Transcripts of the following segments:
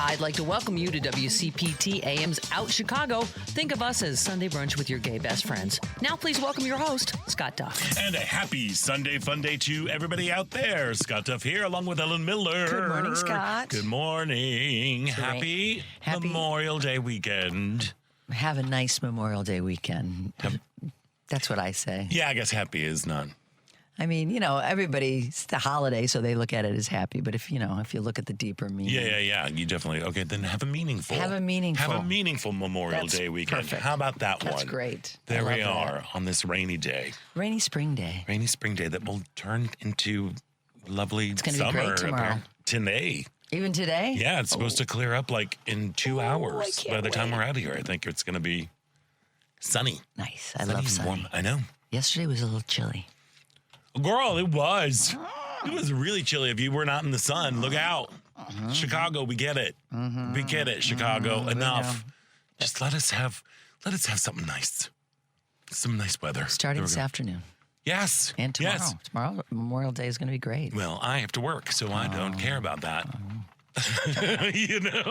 I'd like to welcome you to WCPT AM's Out Chicago. Think of us as Sunday brunch with your gay best friends. Now please welcome your host, Scott Duff. And a happy Sunday fun day to everybody out there. Scott Duff here along with Ellen Miller. Good morning, Scott. Good morning. Happy Memorial Day weekend. Have a nice Memorial Day weekend. That's what I say. Yeah, I guess happy is not. I mean, everybody's the holiday, so they look at it as happy. But if you look at the deeper meaning. Yeah. You definitely, okay, then have a meaningful Memorial Day weekend. Perfect. How about that one? That's great. There we are on this rainy day. Rainy spring day. Rainy spring day that will turn into lovely It's going to summer. be great tomorrow. Today. Even today? Yeah, it's supposed to clear up like in 2 hours. By the time we're out of here, I think it's going to be sunny. Nice. I love sunny. Warm. I know. Yesterday was a little chilly. Girl, it was. It was really chilly. If you were not in the sun, look out. Chicago, we get it. We get it, Chicago. Enough. Just let us have something nice. Some nice weather. Starting this afternoon. Yes. And tomorrow. Yes. Tomorrow, Memorial Day is going to be great. Well, I have to work, so I don't care about that. I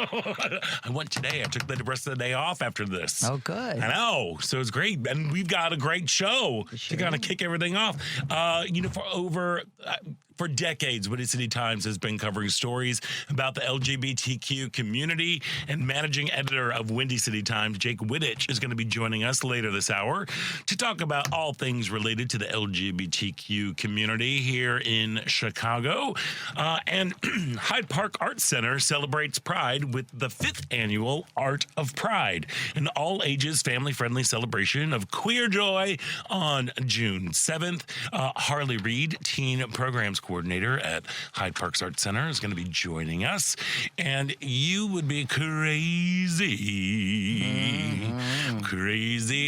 went today. I took the rest of the day off after this. Oh, good. I know. So it's great. And we've got a great show to kind of kick everything off. For decades, Windy City Times has been covering stories about the LGBTQ community, and managing editor of Windy City Times, Jake Wittich, is going to be joining us later this hour to talk about all things related to the LGBTQ community here in Chicago. And Hyde Park Arts Center celebrates Pride with the 5th annual Art of Pride, an all-ages, family-friendly celebration of queer joy on June 7th. Harley Reed, teen programs coordinator at Hyde Park's Art Center, is going to be joining us. And you would be crazy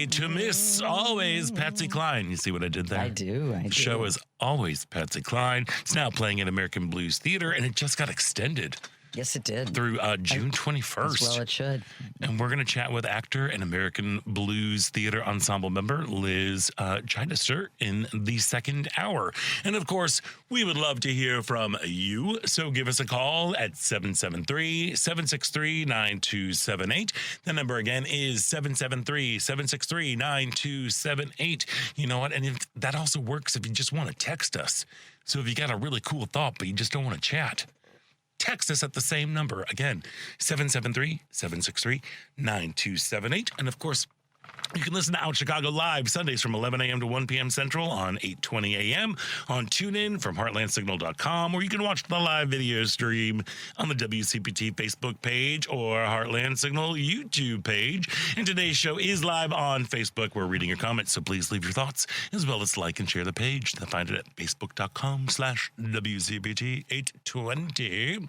to miss always Patsy Cline. You see what I did there? I do. The show is always Patsy Cline. It's now playing at American Blues Theater, and it just got extended. Yes, it did. Through June 21st. Well, it should. And we're going to chat with actor and American Blues Theater Ensemble member Liz Chichester in the second hour. And, of course, we would love to hear from you. So give us a call at 773-763-9278. The number again is 773-763-9278. You know what? And that also works if you just want to text us. So if you got a really cool thought, but you just don't want to chat, text us at the same number. Again, 773-763-9278. And, of course, you can listen to Out Chicago live Sundays from 11 a.m. to 1 p.m. Central on 8:20 a.m. on TuneIn from heartlandsignal.com, or you can watch the live video stream on the WCPT Facebook page or Heartland Signal YouTube page. And today's show is live on Facebook. We're reading your comments, so please leave your thoughts as well as like and share the page. You'll find it at facebook.com/WCPT820.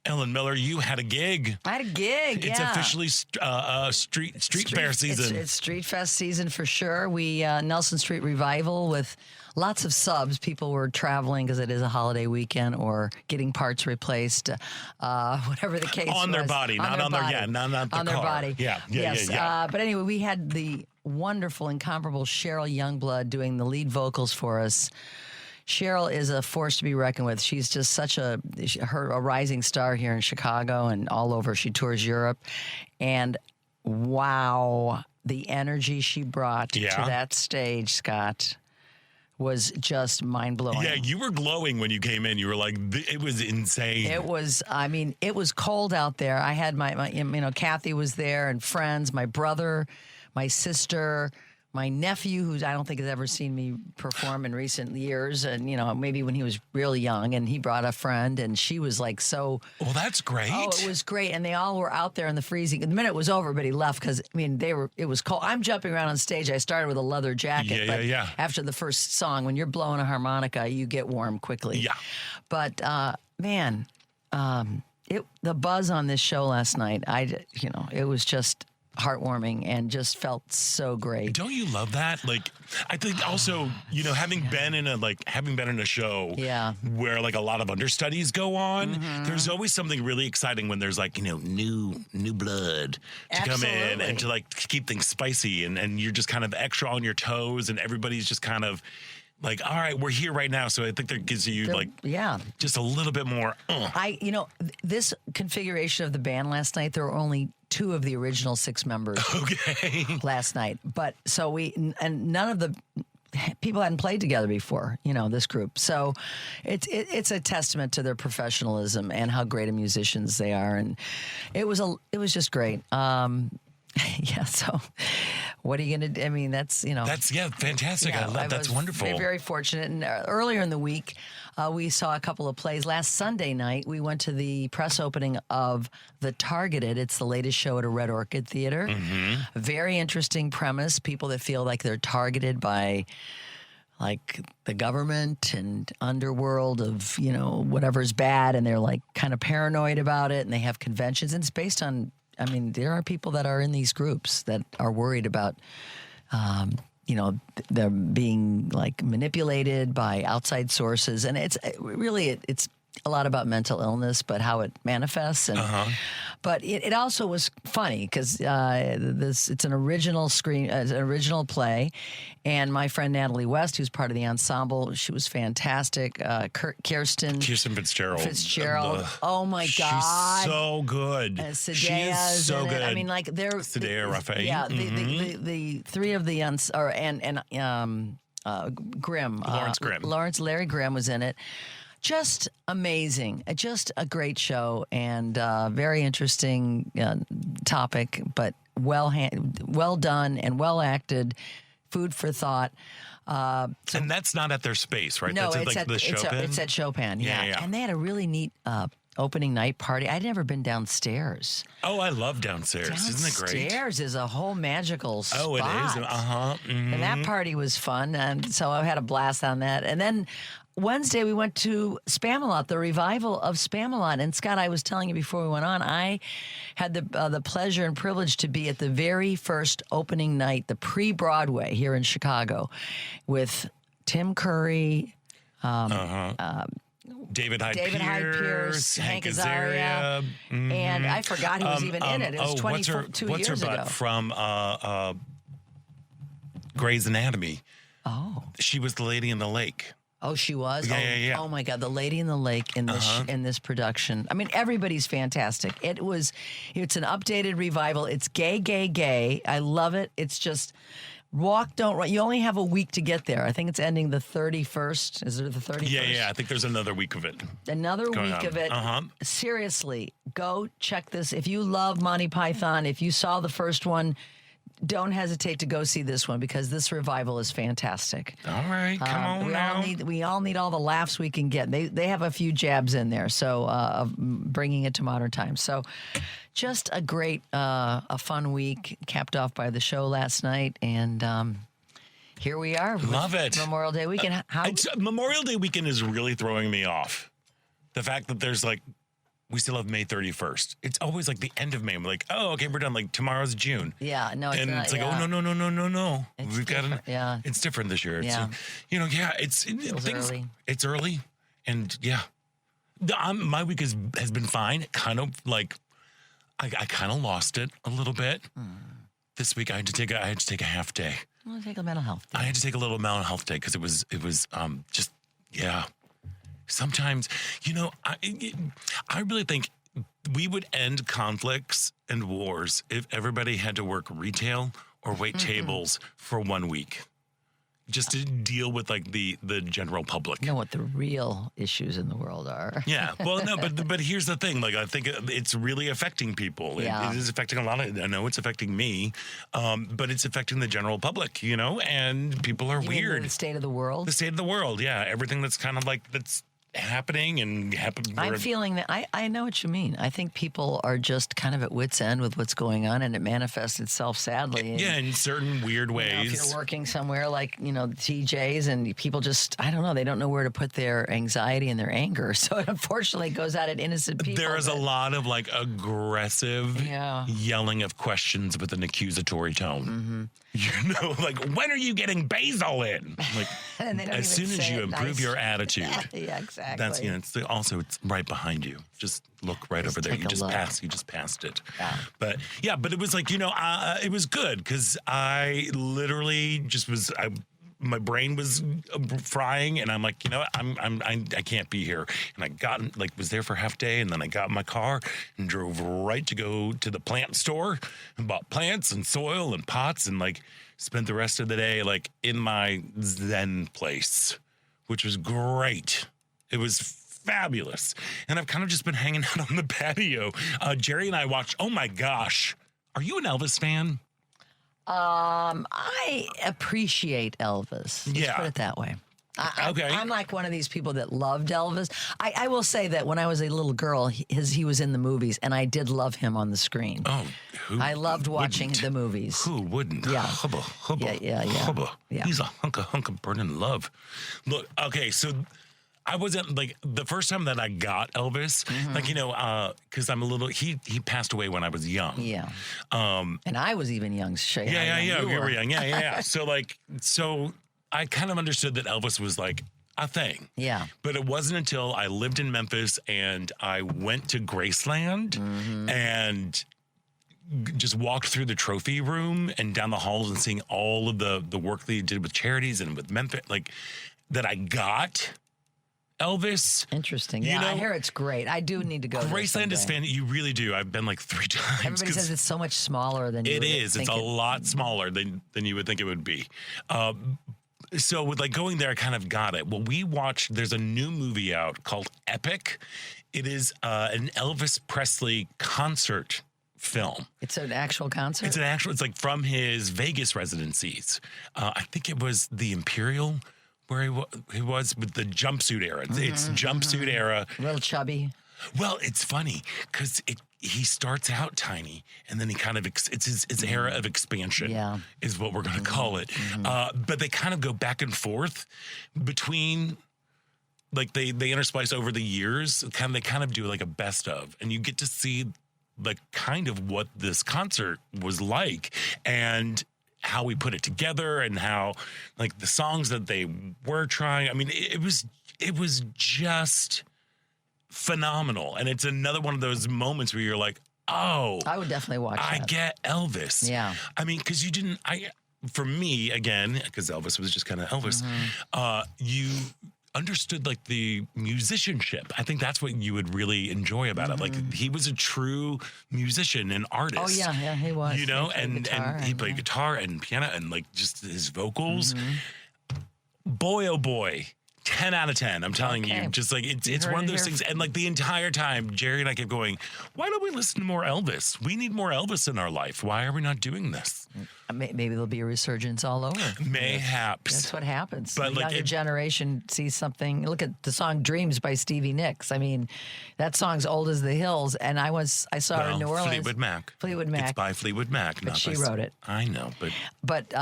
Ellen Miller, you had a gig. I had a gig, It's officially street fair season. It's Street Fest season for sure. We Nelson Street Revival with lots of subs. People were traveling because it is a holiday weekend or getting parts replaced, whatever the case on was. Their body, not on their car. Their body. Yeah. But anyway, we had the wonderful, incomparable Cheryl Youngblood doing the lead vocals for us. Cheryl is a force to be reckoned with. She's just such a rising star here in Chicago and all over. She tours Europe. And wow, the energy she brought to that stage, Scott, was just mind-blowing. Yeah, you were glowing when you came in. You were like, it was insane. It was cold out there. I had my Kathy was there and friends, my brother, my sister, my nephew, who I don't think has ever seen me perform in recent years, and maybe when he was really young, and he brought a friend, and she was like so. Well, that's great. Oh, it was great, and they all were out there in the freezing. The minute it was over, but he left because it was cold. I'm jumping around on stage. I started with a leather jacket, but after the first song, when you're blowing a harmonica, you get warm quickly. Yeah, but the buzz on this show last night, it was just heartwarming and just felt so great. Don't you love that? Like, I think also, having been in a show where like a lot of understudies go on, there's always something really exciting when there's new blood to come in and to keep things spicy, and you're just kind of extra on your toes, and everybody's just kind of like, all right, we're here right now. So I think that gives you like yeah. just a little bit more. This configuration of the band last night, there were only 2 of the original 6 members Okay. last night. But so and none of the people hadn't played together before, this group. So it's a testament to their professionalism and how great of musicians they are. And it was just great. Yeah. So what are you going to do? I mean, that's fantastic. Yeah, That's wonderful. Very, very fortunate. And earlier in the week, we saw a couple of plays. Last Sunday night, we went to the press opening of The Targeted. It's the latest show at a Red Orchid Theater. A very interesting premise. People that feel like they're targeted by like the government and underworld of, whatever's bad. And they're like kind of paranoid about it. And they have conventions. And it's based on, there are people that are in these groups that are worried about, they're being like manipulated by outside sources, and it's really it's a lot about mental illness, but how it manifests. And but it also was funny because it's an original an original play, and my friend Natalie West, who's part of the ensemble, she was fantastic. Kirsten Fitzgerald. Oh my God, she's so good. She is so good. I mean, like they're Sadea Raphael. Yeah, the 3 of the Grimm, Larry Grimm was in it. Just amazing. Just a great show, and very interesting topic, but well done and well acted. Food for thought. And that's not at their space, right? No, that's at the Chopin? It's at Chopin, yeah. And they had a really neat opening night party. I'd never been downstairs. Oh, I love downstairs. Isn't it great? Downstairs is a whole magical spot. Oh, it is. And that party was fun, and so I had a blast on that. And then Wednesday, we went to Spamalot, the revival of Spamalot. And Scott, I was telling you before we went on, I had the pleasure and privilege to be at the very first opening night, the pre-Broadway here in Chicago, with Tim Curry, David Hyde Pierce, Hank Azaria, and I forgot he was even in it. It was 22 years ago. What's her butt from Grey's Anatomy? Oh. She was the lady in the lake. Oh, she was? Yeah. Oh, my God. The Lady in the Lake in this production. I mean, everybody's fantastic. It's an updated revival. It's gay. I love it. It's just walk, don't run. You only have a week to get there. I think it's ending the 31st. Is it the 31st? Yeah. I think there's another week of it. Another week of it. Seriously, go check this. If you love Monty Python, if you saw the first one, don't hesitate to go see this one because this revival is fantastic. All right, come on now. We all need all the laughs we can get. They have a few jabs in there, so of bringing it to modern times. So, just a great, a fun week, capped off by the show last night, and here we are. Love it. Memorial Day weekend. Memorial Day weekend is really throwing me off. The fact that there's we still have May 31st. It's always like the end of May. I'm like, oh, okay, we're done. Like tomorrow's June. Yeah, no, it's and not. It's like, oh, no. It's We've got different. Yeah. It's different this year. Yeah. It's early. It's early, and yeah, my week has been fine. Kind of like, I kind of lost it a little bit. This week I had to take a half day. Well, take a mental health day. I had to take a little mental health day because it was just yeah. Sometimes, I really think we would end conflicts and wars if everybody had to work retail or wait tables for 1 week just to deal with the general public. You know what the real issues in the world are. Yeah. Well, no, but here's the thing. I think it's really affecting people. Yeah. It is affecting a lot of, I know it's affecting me, but it's affecting the general public, and people are weird. The state of the world? The state of the world, yeah. Everything that's kind of that's happening and happen. I'm feeling that I know what you mean. I think people are just kind of at wit's end with what's going on, and it manifests itself sadly. In certain weird ways. If you're working somewhere like TJ's, and people just they don't know where to put their anxiety and their anger, so it unfortunately goes out at innocent people. There is a lot of aggressive yelling of questions with an accusatory tone. When are you getting basil in? And as soon as you improve your attitude. Yeah, exactly. That's it's right behind you. Just look right over there. You just passed it. Yeah. But it was it was good because I literally just was my brain was frying, and I'm like, you know what, I can't be here. And I was there for half day, and then I got in my car and drove right to go to the plant store and bought plants and soil and pots, and like spent the rest of the day like in my Zen place, which was great. It was fabulous. And I've kind of just been hanging out on the patio. Jerry and I watched, oh my gosh, are you an Elvis fan? I appreciate Elvis. Let's put it that way. Okay. I'm like one of these people that loved Elvis. I will say that when I was a little girl, he was in the movies, and I did love him on the screen. Oh, I loved watching the movies. Who wouldn't? Yeah. Hubba, hubba, Yeah. hubba. Yeah. He's a hunk of burning love. Look, okay, so I wasn't like the first time that I got Elvis, like, you know, because I'm a little, he passed away when I was young. Yeah. And I was even young. Yeah. You were young. Yeah. So I kind of understood that Elvis was like a thing. Yeah. But it wasn't until I lived in Memphis and I went to Graceland and just walked through the trophy room and down the halls and seeing all of the work that he did with charities and with Memphis, like that I got Elvis. Interesting. You Yeah, know, I hear it's great. I do need to go. Graceland is fan. You really do. I've been like 3 times. Everybody says it's so much smaller than you it would is. think It's a lot smaller than you would think it would be. So with like going there, I kind of got it. Well, we watched. There's a new movie out called Epic. It is an Elvis Presley concert film. It's an actual concert? It's like from his Vegas residencies. I think it was the Imperial where he was with the jumpsuit era. It's jumpsuit era. A little chubby. Well, it's funny because he starts out tiny and then he kind of, it's his era of expansion is what we're going to call it. But they kind of go back and forth between, like they intersplice over the years. They kind of do like a best of, and you get to see like kind of what this concert was like and how we put it together and how like the songs that they were trying. I mean, it was just phenomenal. And it's another one of those moments where you're like, oh, I would definitely watch that. I get Elvis. Yeah. I mean, because for me, again, because Elvis was just kind of Elvis, you understood like the musicianship. I think that's what you would really enjoy about it. Like he was a true musician and artist. Oh yeah, he was. You know, and he played guitar and piano and like just his vocals. Boy, oh boy. 10 out of 10. I'm telling you, just like it's one of those things. And like the entire time, Jerry and I kept going, why don't we listen to more Elvis? We need more Elvis in our life. Why are we not doing this? Maybe there'll be a resurgence all over. Mayhaps. That's what happens. But the younger generation sees something. Look at the song "Dreams" by Stevie Nicks. I mean, that song's old as the hills. And I saw her in New Orleans. Fleetwood Mac. It's by Fleetwood Mac. But she wrote it. I know, but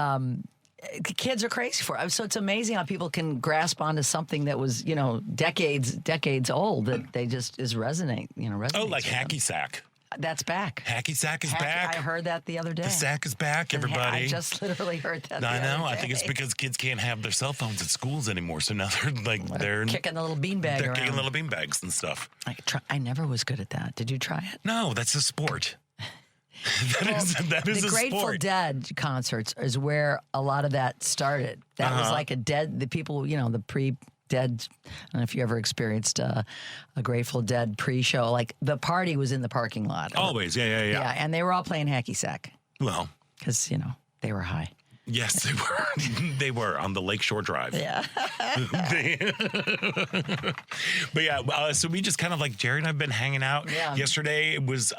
kids are crazy for it. So it's amazing how people can grasp onto something that was, decades old that they just resonating. Oh, like hacky sack. That's back. Hacky sack is back. I heard that the other day. The sack is back, everybody. I just literally heard that. I know. I think it's because kids can't have their cell phones at schools anymore. So now they're kicking the little beanbag They're around. kicking little beanbags and stuff. I never was good at that. Did you try it? No, that's a sport. that is the a Grateful sport. Dead concerts is where a lot of that started. That was like the people, the pre-Dead. I don't know if you ever experienced a Grateful Dead pre-show. Like the party was in the parking lot. Always, yeah. Yeah, and they were all playing hacky sack. Well, because they were high. Yes, they were. They were on the Lakeshore Drive. Yeah. But yeah, so we just kind of like Jerry and I've been hanging out. Yeah. Yesterday it was.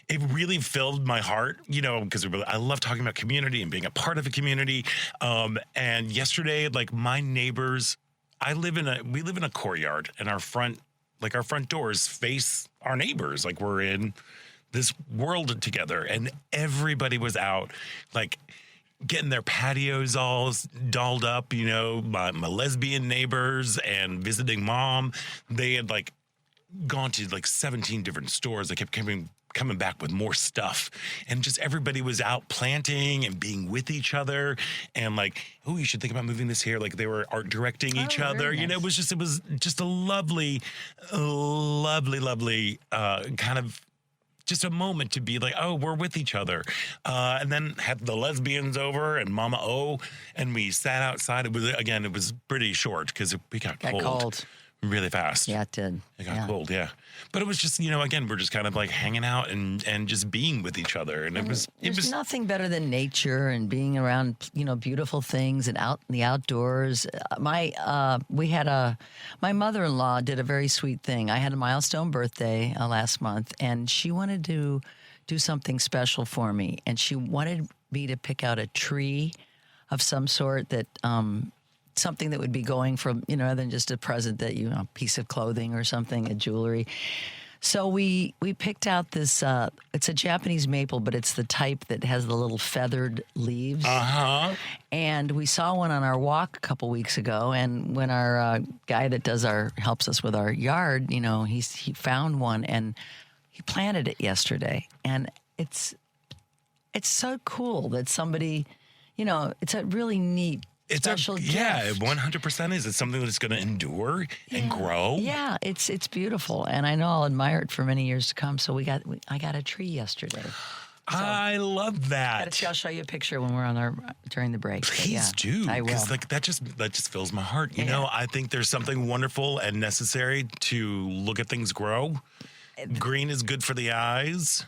It really filled my heart, because I love talking about community and being a part of a community. And yesterday, like my neighbors, we live in a courtyard, and our front doors face our neighbors. Like we're in this world together, and everybody was out, like getting their patios all dolled up. My lesbian neighbors and visiting mom, they had like gone to like 17 different stores. They kept coming back with more stuff, and just everybody was out planting and being with each other, and like, oh, you should think about moving this here. Like they were art directing each other. Nice. It was just a lovely kind of just a moment to be like, oh, we're with each other. And then had the lesbians over and Mama O, and we sat outside. It was pretty short because we got cold really fast. Yeah, it did. It got cold, yeah. But it was just, again, we're just kind of like hanging out and just being with each other. And it was nothing better than nature and being around, beautiful things and out in the outdoors. My mother-in-law did a very sweet thing. I had a milestone birthday last month, and she wanted to do something special for me. And she wanted me to pick out a tree of some sort that, something that would be going from, other than just a present that, a piece of clothing or something, a jewelry. So we picked out this, it's a Japanese maple, but it's the type that has the little feathered leaves. Uh-huh. And we saw one on our walk a couple weeks ago. And when our guy that helps us with our yard, he found one and he planted it yesterday. And it's so cool that somebody, it's a really neat, special gift. Yeah, 100% is. It's something that's going to endure and grow. Yeah, it's beautiful, and I know I'll admire it for many years to come. So I got a tree yesterday. So, I love that. I'll show you a picture when we're during the break. Please do. I will. Because that just fills my heart. You know, I think there's something wonderful and necessary to look at things grow. Green is good for the eyes,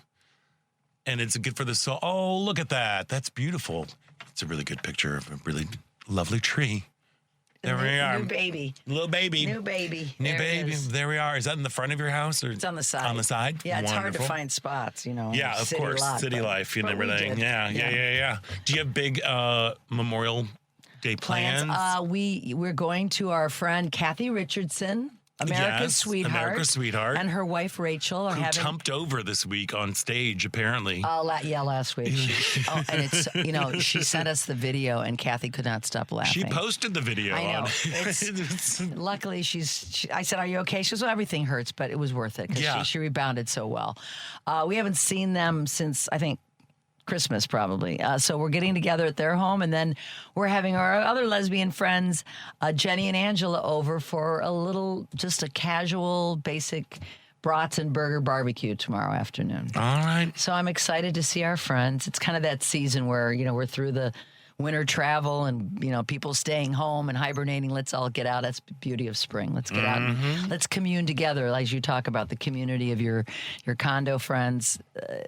and it's good for the soul. Oh, look at that. That's beautiful. It's a really good picture of a really lovely tree. There we are. New baby. Little baby. New baby. New baby. There we are. Is that in the front of your house? Or it's on the side. On the side? Yeah, it's hard to find spots, Yeah, of course. City life and everything. Yeah. Do you have big Memorial Day plans? We're going to our friend Kathy Richardson, America's sweetheart. And her wife Rachel are who tumped over this week on stage, apparently. Last week. And it's, she sent us the video, and Kathy could not stop laughing. She posted the video. I know. Luckily, I said, "Are you okay?" She goes, "Well, everything hurts, but it was worth it," because she rebounded so well. We haven't seen them since, I think, Christmas probably. So we're getting together at their home, and then we're having our other lesbian friends, Jenny and Angela, over for just a casual, basic brats and burger barbecue tomorrow afternoon. All right. So I'm excited to see our friends. It's kind of that season where, we're through the winter travel and, people staying home and hibernating. Let's all get out. That's the beauty of spring. Let's get out and let's commune together. As you talk about the community of your condo friends,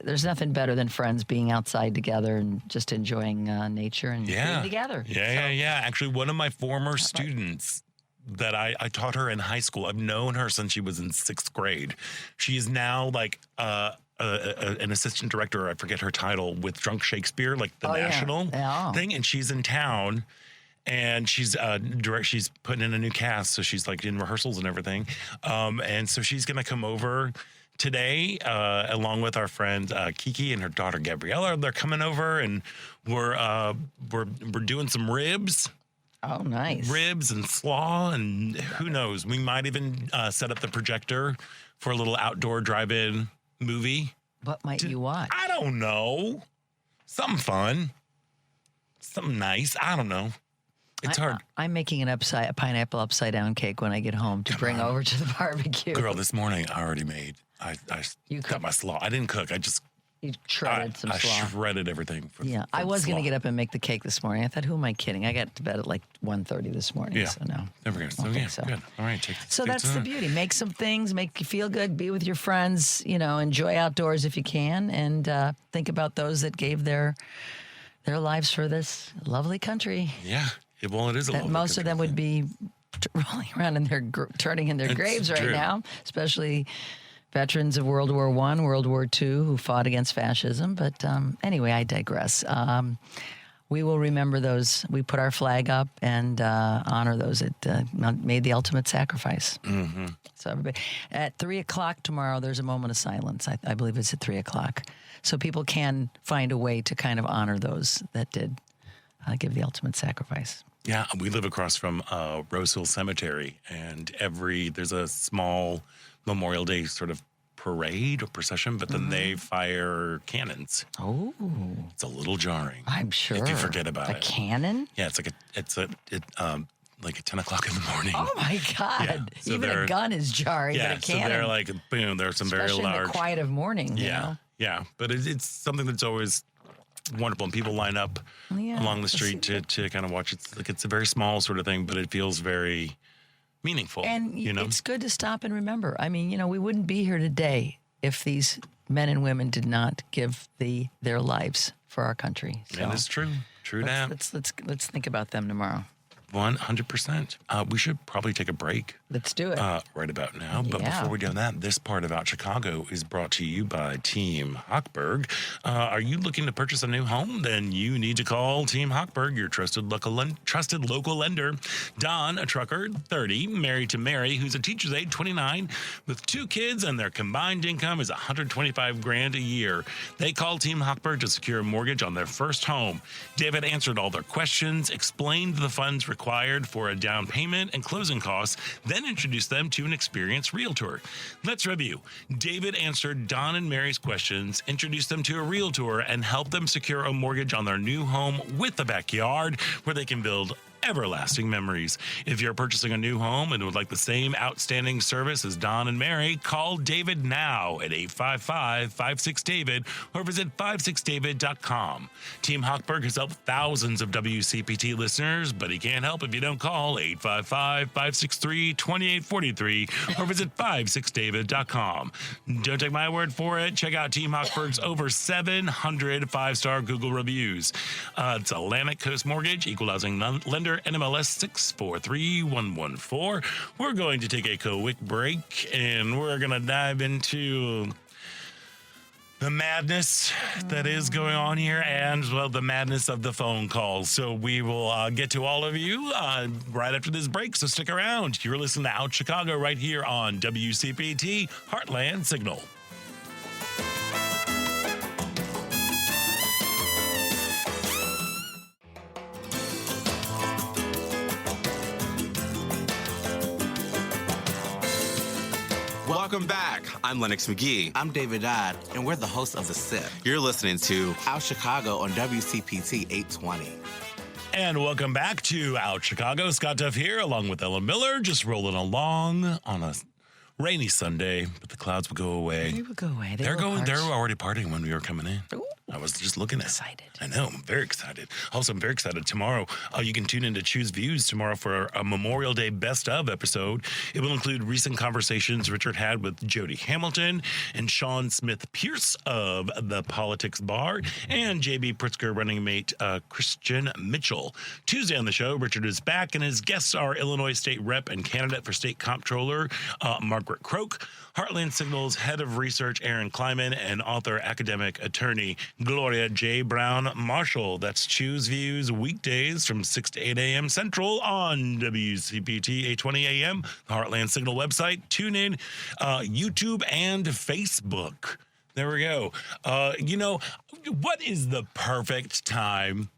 there's nothing better than friends being outside together and just enjoying nature and being together. Yeah. Actually, one of my former students that I taught her in high school, I've known her since she was in 6th grade. She is now like an assistant director, I forget her title, with Drunk Shakespeare, like the national thing, and she's in town, and she's she's putting in a new cast, so she's like in rehearsals and everything, and so she's gonna come over today, along with our friend Kiki and her daughter Gabriella. They're coming over, and we're doing some ribs. Oh, nice. Ribs and slaw, and who knows, we might even set up the projector for a little outdoor drive-in movie. What might you watch? I don't know. Something fun. Something nice. I don't know. It's hard. I'm making a pineapple upside down cake when I get home to bring over to the barbecue. Girl, this morning I already made. I got my slaw. I didn't cook. You shredded some slaw. I shredded everything. I was going to get up and make the cake this morning. I thought, who am I kidding? I got to bed at like 1:30 this morning. Yeah. So no. Never good. So good. All right. That's the beauty. Make some things, make you feel good, be with your friends, enjoy outdoors if you can, and think about those that gave their lives for this lovely country. Yeah. Well, it is a lovely country. Most of them would be rolling around in turning in their graves right now, especially veterans of World War I, World War II, who fought against fascism. But anyway, I digress. We will remember those. We put our flag up and honor those that made the ultimate sacrifice. Mm-hmm. So everybody, at 3 o'clock tomorrow, there's a moment of silence. I believe it's at 3 o'clock. So people can find a way to kind of honor those that did give the ultimate sacrifice. Yeah, we live across from Rose Hill Cemetery, and there's a small Memorial Day sort of parade or procession, but then they fire cannons. Oh, it's a little jarring. I'm sure. If you forget about it. A cannon? Yeah, it's like at 10 o'clock in the morning. Oh my God! Yeah. So even a gun is jarring. Yeah, but a cannon. So they're like boom. There's some especially very large. In the quiet of morning. Yeah, Yeah, but it's something that's always wonderful, and people line up along the street to kind of watch. It's a very small sort of thing, but it feels very meaningful. And it's good to stop and remember. I mean, we wouldn't be here today if these men and women did not give their lives for our country. So and it's true. True that. Let's think about them tomorrow. 100%. We should probably take a break. Let's do it. Right about now. But before we do that, this part about Chicago is brought to you by Team Hochberg. Are you looking to purchase a new home? Then you need to call Team Hochberg, your trusted local lender. Don, a trucker, 30, married to Mary, who's a teacher's aide, 29, with 2 kids, and their combined income is $125,000 a year. They called Team Hochberg to secure a mortgage on their first home. David answered all their questions, explained the funds required for a down payment and closing costs, then introduced them to an experienced realtor. Let's review. David answered Don and Mary's questions, introduced them to a realtor, and helped them secure a mortgage on their new home with a backyard where they can build everlasting memories. If you're purchasing a new home and would like the same outstanding service as Don and Mary, call David now at 855-56-DAVID or visit 56david.com. Team Hochberg has helped thousands of WCPT listeners, but he can't help if you don't call 855-563-2843 or visit 56david.com. Don't take my word for it. Check out Team Hochberg's over 700 5-star Google reviews. It's Atlantic Coast Mortgage, equal housing lender, NMLS 643114. We're going to take a quick break, and we're going to dive into the madness that is going on here, and, well, the madness of the phone calls. So we will get to all of you right after this break, so stick around. You're listening to Out Chicago right here on WCPT Heartland Signal. Welcome back. I'm Lennox McGee. I'm David Dodd, and we're the hosts of The Sip. You're listening to Out Chicago on WCPT 820. And welcome back to Out Chicago. Scott Duff here, along with Ella Miller, just rolling along on a rainy Sunday, but the clouds will go away. They will go away. They're already partying when we were coming in. Ooh. I was just looking at Excited. I know, I'm very excited. Also, I'm very excited. Tomorrow, you can tune in to Choose Views tomorrow for a Memorial Day Best Of episode. It will include recent conversations Richard had with Jody Hamilton and Sean Smith Pierce of the Politics Bar and J.B. Pritzker running mate Christian Mitchell. Tuesday on the show, Richard is back, and his guests are Illinois State Rep and candidate for State Comptroller Margaret Croak, Heartland Signal's head of research Aaron Kleiman, and author, academic, attorney Gloria J. Brown Marshall. That's Choose Views weekdays from 6 to 8 a.m. Central on WCPT 820 a.m., the Heartland Signal website, TuneIn, YouTube, and Facebook. There we go. What is the perfect time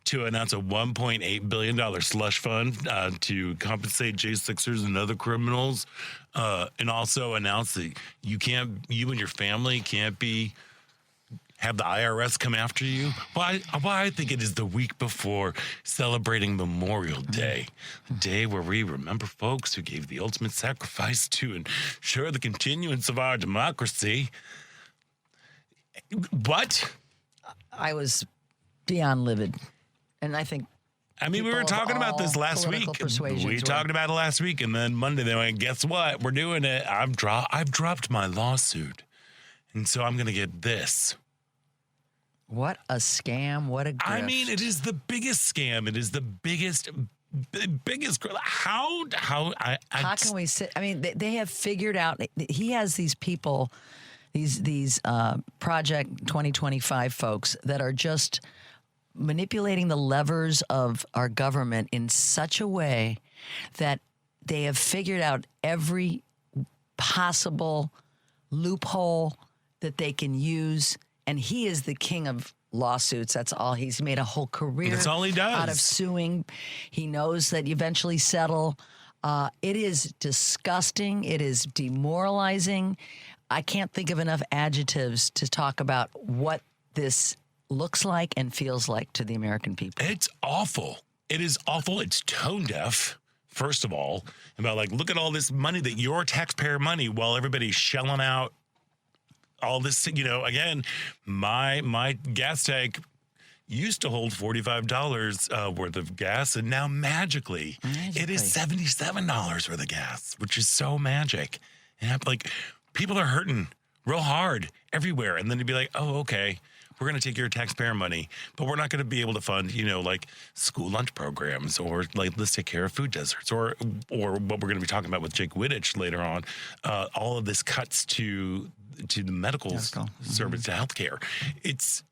to announce a $1.8 billion slush fund to compensate J6ers and other criminals, and also announce that you and your family can't have the IRS come after you? Why I think it is the week before celebrating Memorial Day, a day where we remember folks who gave the ultimate sacrifice to ensure the continuance of our democracy. But I was beyond livid. And I think we were talking about this last week. We talked about it last week, and then Monday they went, guess what? We're doing it. I've dropped my lawsuit. And so I'm going to get this. What a scam. What a grift. It is the biggest scam. It is the biggest. How can we sit? They have figured out. He has these people, these Project 2025 folks that are just manipulating the levers of our government in such a way that they have figured out every possible loophole that they can use. And he is the king of lawsuits. That's all. He's made a whole career That's all he does. out of suing. He knows that you eventually settle. It is disgusting. It is demoralizing. I can't think of enough adjectives to talk about what this looks like and feels like to the American people. It's awful. It is awful. It's tone deaf, first of all, about look at all this money that your taxpayer money while everybody's shelling out all this, again, my gas tank used to hold $45 worth of gas, and now magically it is $77 worth of gas, which is so magic. And like, people are hurting real hard everywhere, and then you'd be like, oh, okay, we're going to take your taxpayer money, but we're not going to be able to fund, like school lunch programs, or like let's take care of food deserts, or what we're going to be talking about with Jake Wittich later on. All of this cuts to the medical service, to healthcare. It's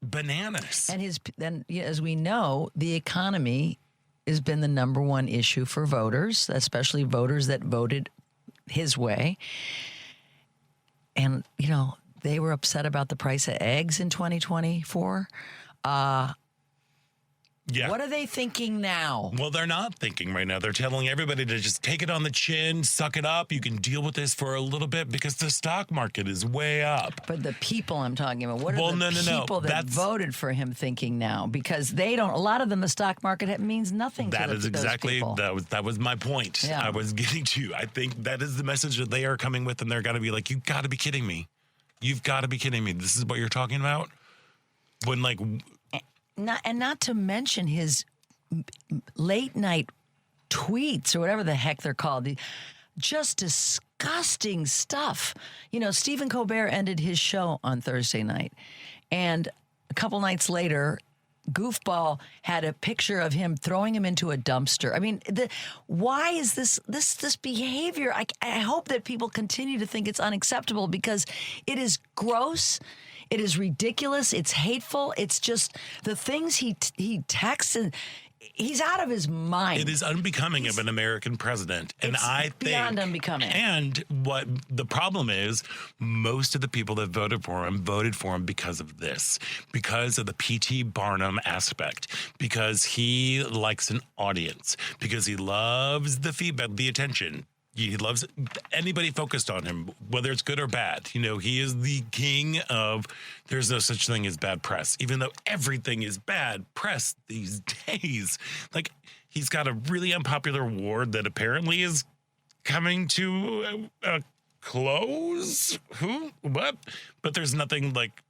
bananas. And as we know, the economy has been the number one issue for voters, especially voters that voted his way. And, they were upset about the price of eggs in 2024. Yeah. What are they thinking now? Well, they're not thinking right now. They're telling everybody to just take it on the chin, suck it up. You can deal with this for a little bit because the stock market is way up. But the people I'm talking about, what are the people that voted for him thinking now? Because they don't, a lot of them, the stock market means nothing to those people. That was my point. Yeah. I was getting to. I think that is the message that they are coming with, and they're going to be like, you got to be kidding me. You've got to be kidding me. This is what you're talking about? When, like... Not to mention his late night tweets, or whatever the heck they're called. Just disgusting stuff. Stephen Colbert ended his show on Thursday night, and a couple nights later, Goofball had a picture of him throwing him into a dumpster. I mean, why is this behavior? I hope that people continue to think it's unacceptable, because it is gross. It is ridiculous. It's hateful. It's just the things he texts, and he's out of his mind. It is unbecoming of an American president. And I think beyond unbecoming. And what the problem is, most of the people that voted for him because of this, because of the P.T. Barnum aspect, because he likes an audience, because he loves the feedback, the attention. He loves anybody focused on him, whether it's good or bad. He is the king of, there's no such thing as bad press, even though everything is bad press these days. Like, he's got a really unpopular award that apparently is coming to a close. Who? What? But there's nothing like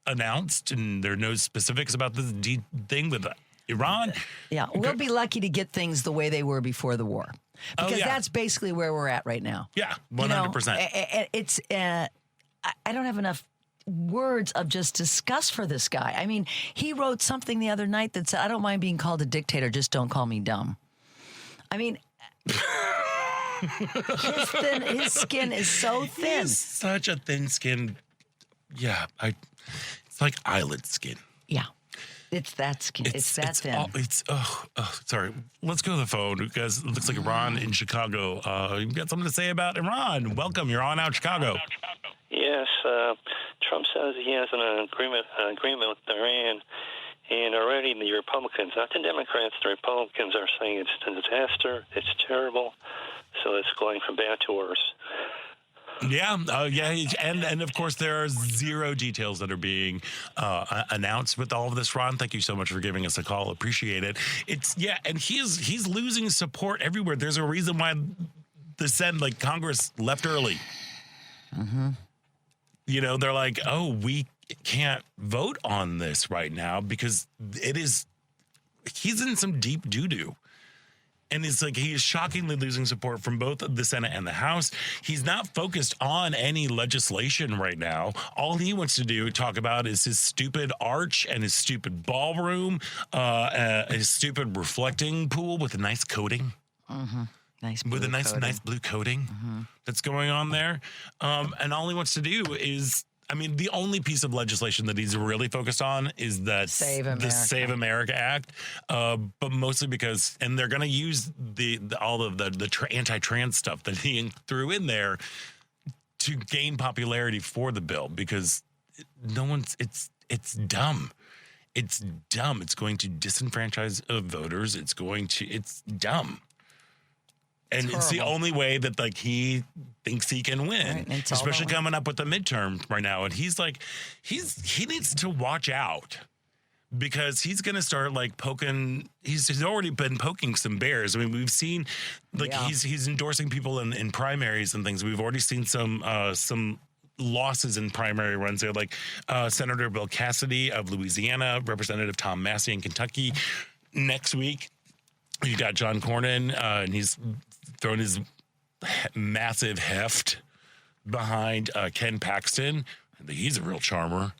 announced, and there are no specifics about this thing with Iran. Yeah, we'll be lucky to get things the way they were before the war. Because that's basically where we're at right now. Yeah, 100%. It's I don't have enough words of just disgust for this guy. I mean, he wrote something the other night that said, I don't mind being called a dictator, just don't call me dumb. I mean, his skin is so thin. He's such a thin skin. Yeah, it's like eyelid skin. Yeah. It's that skin. It's that thin. Sorry. Let's go to the phone, because it looks like Iran in Chicago. You've got something to say about Iran. Welcome. You're on Out Chicago. Yes. Trump says he has an agreement with Iran, and already the Republicans, not the Democrats, the Republicans are saying it's a disaster, it's terrible, so it's going from bad to worse. Yeah, and of course there are zero details that are being announced with all of this. Ron, thank you so much for giving us a call. Appreciate it. And he's losing support everywhere. There's a reason why the Senate, Congress, left early. Mm-hmm. They're like, oh, we can't vote on this right now because he's in some deep doo-doo. And it's like he is shockingly losing support from both the Senate and the House. He's not focused on any legislation right now. All he wants to talk about is his stupid arch and his stupid ballroom, his stupid reflecting pool with a nice coating. Mm-hmm. Nice with a nice blue coating that's going on there. And all he wants to do is, the only piece of legislation that he's really focused on is the Save America Act, but mostly because, and they're going to use all of the anti-trans stuff that he threw in there to gain popularity for the bill, because it's dumb. It's dumb. It's going to disenfranchise voters. It's dumb. And it's the only way that he thinks he can win, right, especially coming up with the midterm right now. And he's he needs to watch out, because he's going to start poking. He's already been poking some bears. We've seen he's endorsing people in primaries and things. We've already seen some losses in primary runs. They're like Senator Bill Cassidy of Louisiana, Representative Tom Massey in Kentucky. Next week, you got John Cornyn, and he's thrown his massive heft behind Ken Paxton. He's a real charmer,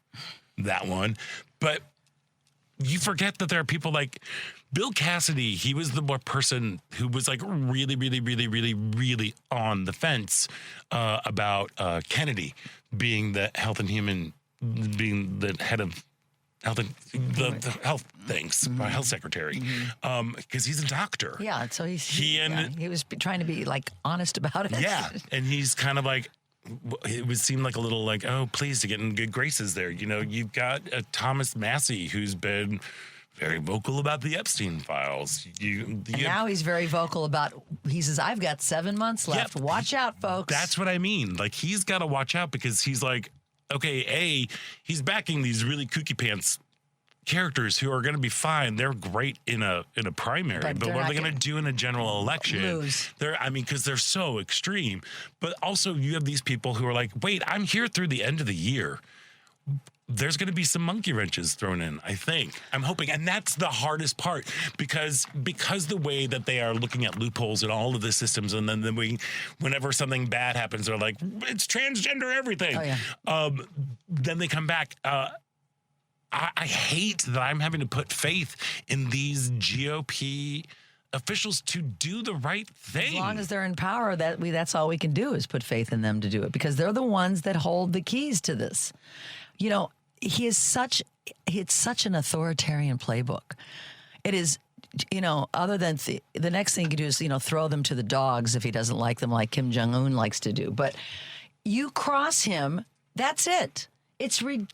that one. But you forget that there are people like Bill Cassidy. He was the one person who was like really, really, really, really, really on the fence about Kennedy being the being the head of health and the health things, health secretary, because he's a doctor. Yeah, so he was trying to be like honest about it. Yeah, and he's kind of like, it would seem like a little like, oh, please, to get in good graces there. You know, you've got Thomas Massey, who's been very vocal about the Epstein files. Now he's very vocal about, he says, I've got 7 months left. Yep. Watch out, folks. That's what I mean. Like, he's got to watch out because he's like, okay, he's backing these really kooky pants characters who are going to be fine. They're great in a primary, but what are they going to do in a general election? Lose. Because they're so extreme. But also, you have these people who are like, wait, I'm here through the end of the year. There's going to be some monkey wrenches thrown in, I think. I'm hoping. And that's the hardest part because the way that they are looking at loopholes in all of the systems, and then whenever something bad happens, they're like, it's transgender everything. Oh, yeah. Then they come back. I hate that I'm having to put faith in these GOP officials to do the right thing. As long as they're in power, that's all we can do is put faith in them to do it because they're the ones that hold the keys to this. You know, it's such an authoritarian playbook. It is, you know, other than the next thing you can do is, you know, throw them to the dogs if he doesn't like them, like Kim Jong-un likes to do. But you cross him, that's it. It's a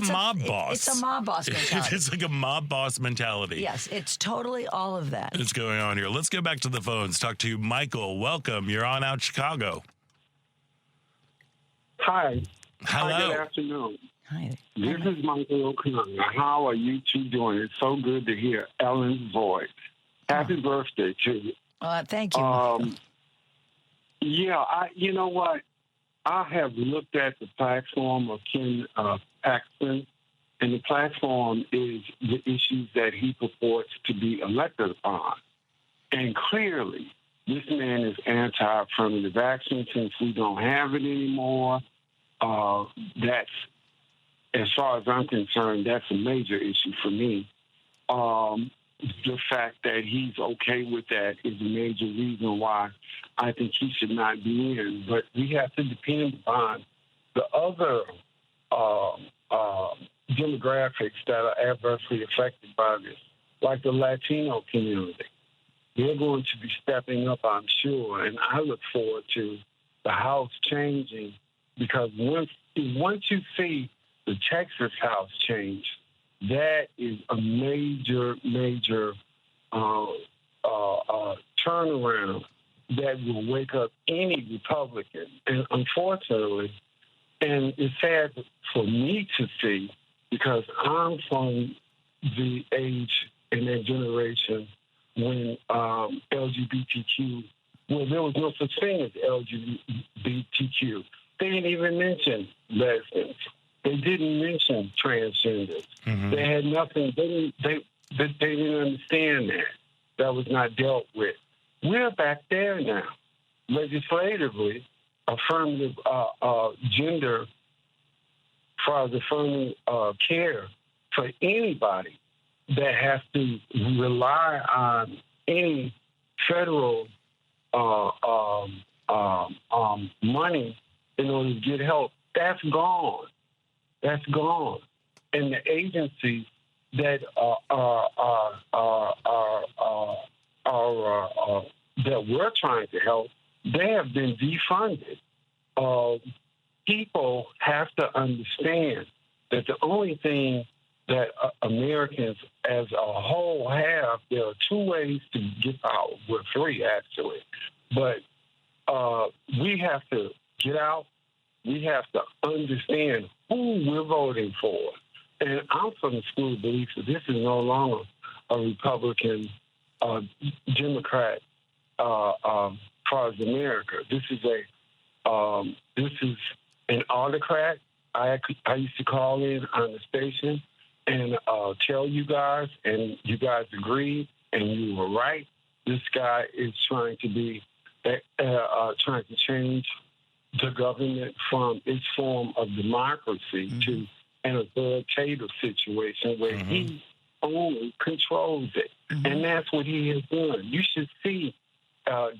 mob boss. It's a mob boss mentality. It's like a mob boss mentality. Yes, it's totally all of that. What's going on here? Let's go back to the phones. Talk to Michael. Welcome. You're on Out Chicago. Hi. Hello. Hi, good afternoon. Hi. This is Michael O'Connor. How are you two doing? It's so good to hear Ellen's voice. Happy birthday to you. Thank you. Michael. Yeah, you know what? I have looked at the platform of Ken Paxton, and the platform is the issues that he purports to be elected upon. And clearly, this man is anti-affirmative action since we don't have it anymore. That's, as far as I'm concerned, that's a major issue for me. The fact that he's okay with that is a major reason why I think he should not be in. But we have to depend upon the other demographics that are adversely affected by this, like the Latino community. They're going to be stepping up, I'm sure, and I look forward to the House changing because once you see the Texas House change, that is a major turnaround that will wake up any Republican. And unfortunately, and it's sad for me to see because I'm from the age and that generation when LGBTQ, well, there was no such thing as LGBTQ. They didn't even mention lesbians. They didn't mention transgenders. Mm-hmm. They had nothing. They didn't understand that. That was not dealt with. We're back there now. Legislatively, affirmative gender, as far as affirmative care for anybody that has to rely on any federal money in order to get help, that's gone. That's gone. And the agencies that that we're trying to help, they have been defunded. People have to understand that the only thing that Americans as a whole have, there are two ways to get power. Well, three, actually. But we have to get out. We have to understand who we're voting for. And I'm from the school of belief that this is no longer a Republican, Democrat, as far as America. This is an autocrat. I used to call in on the station and tell you guys, and you guys agreed, and you were right. This guy is trying to change the government from its form of democracy to an authoritative situation where he only controls it. And that's what he has done. You should see,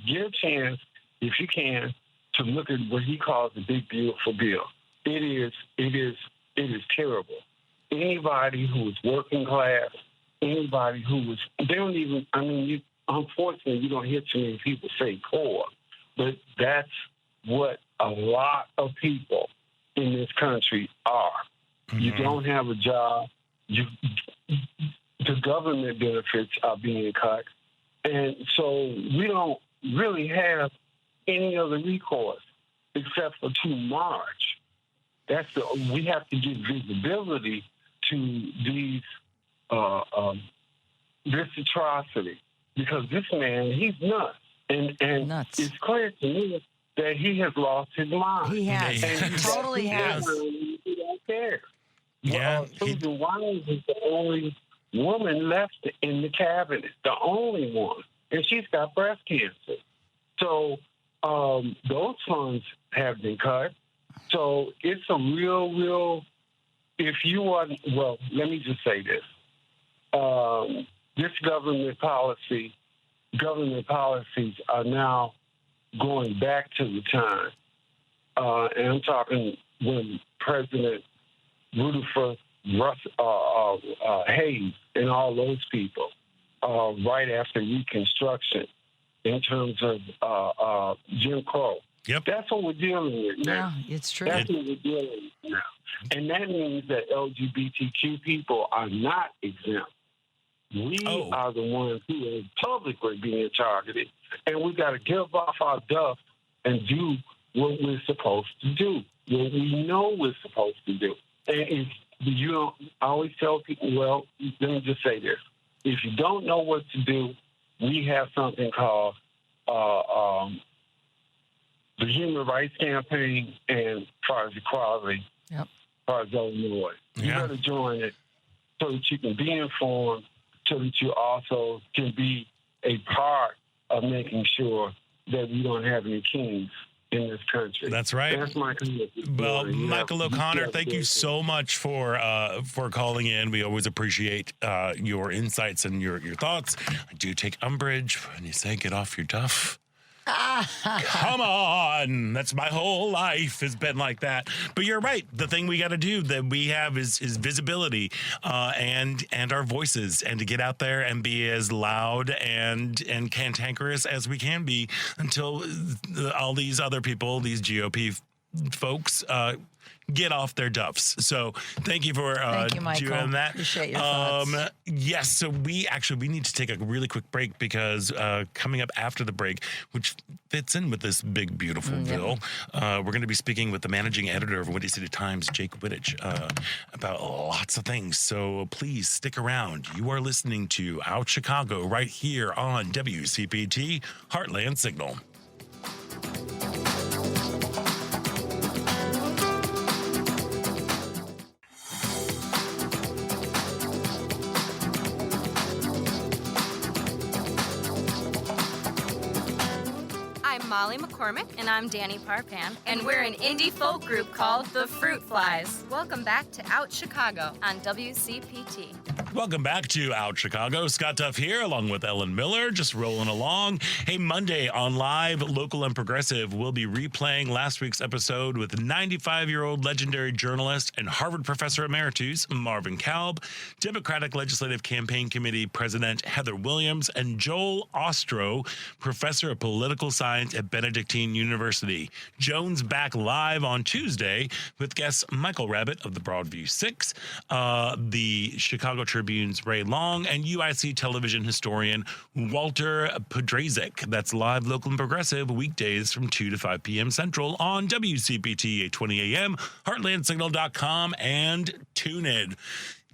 give a chance, if you can, to look at what he calls the big, beautiful bill. It is terrible. Anybody who is working class, anybody who is, they don't even, unfortunately, you don't hear too many people say poor, but that's what a lot of people in this country are. You don't have a job. The government benefits are being cut. And so we don't really have any other recourse except for to march. We have to give visibility to these this atrocity, because this man, he's nuts. And Nuts. It's clear to me that he has lost his mind. He has. And He totally has. He don't care. Yeah, Susan Wines is the only woman left in the cabinet, the only one, and she's got breast cancer. So those funds have been cut. So it's a real. If you want, well, let me just say this: this government policies are now going back to the time, and I'm talking when President Rutherford Hayes and all those people, right after Reconstruction, in terms of Jim Crow. Yep. That's what we're dealing with now. Yeah, it's true. That's what we're dealing with now. And that means that LGBTQ people are not exempt. We are the ones who are publicly being targeted, and we got to get off our duff and do what we're supposed to do, what we know we're supposed to do. And I always tell people, well, let me just say this. If you don't know what to do, we have something called the Human Rights Campaign and Far Equality, Far Illinois. You got to join it so that you can be informed, so that you also can be a part of making sure that we don't have any kings in this country. That's right. That's my commitment. Well, Michael O'Connor, thank you so much for calling in. We always appreciate your insights and your thoughts. I do take umbrage when you say get off your duff. Come on. That's my whole life has been like that. But you're right. The thing we got to do that we have is visibility and our voices, and to get out there and be as loud and cantankerous as we can be until all these other people, these GOP folks, get off their duffs. So thank you for doing that. Appreciate your thoughts. Yes, so we need to take a really quick break, because coming up after the break, which fits in with this big, beautiful bill, we're going to be speaking with the managing editor of Windy City Times, Jake Wittich, about lots of things. So please stick around. You are listening to Out Chicago right here on WCPT Heartland Signal. Molly McCormick. And I'm Danny Parpan. And we're an indie folk group called The Fruit Flies. Welcome back to Out Chicago on WCPT. Welcome back to Out Chicago. Scott Duff here, along with Ellen Miller, just rolling along. Hey, Monday on Live, Local and Progressive, we'll be replaying last week's episode with 95-year-old legendary journalist and Harvard professor emeritus Marvin Kalb, Democratic Legislative Campaign Committee President Heather Williams, and Joel Ostro, professor of political science at Benedictine University. Jones back live on Tuesday with guests Michael Rabbit of the Broadview 6, the Chicago Tribune's Ray Long, and UIC television historian Walter Podrazik. That's Live, Local, and Progressive, weekdays from 2 to 5 p.m. Central on WCPT 820 a.m., heartlandsignal.com, and TuneIn.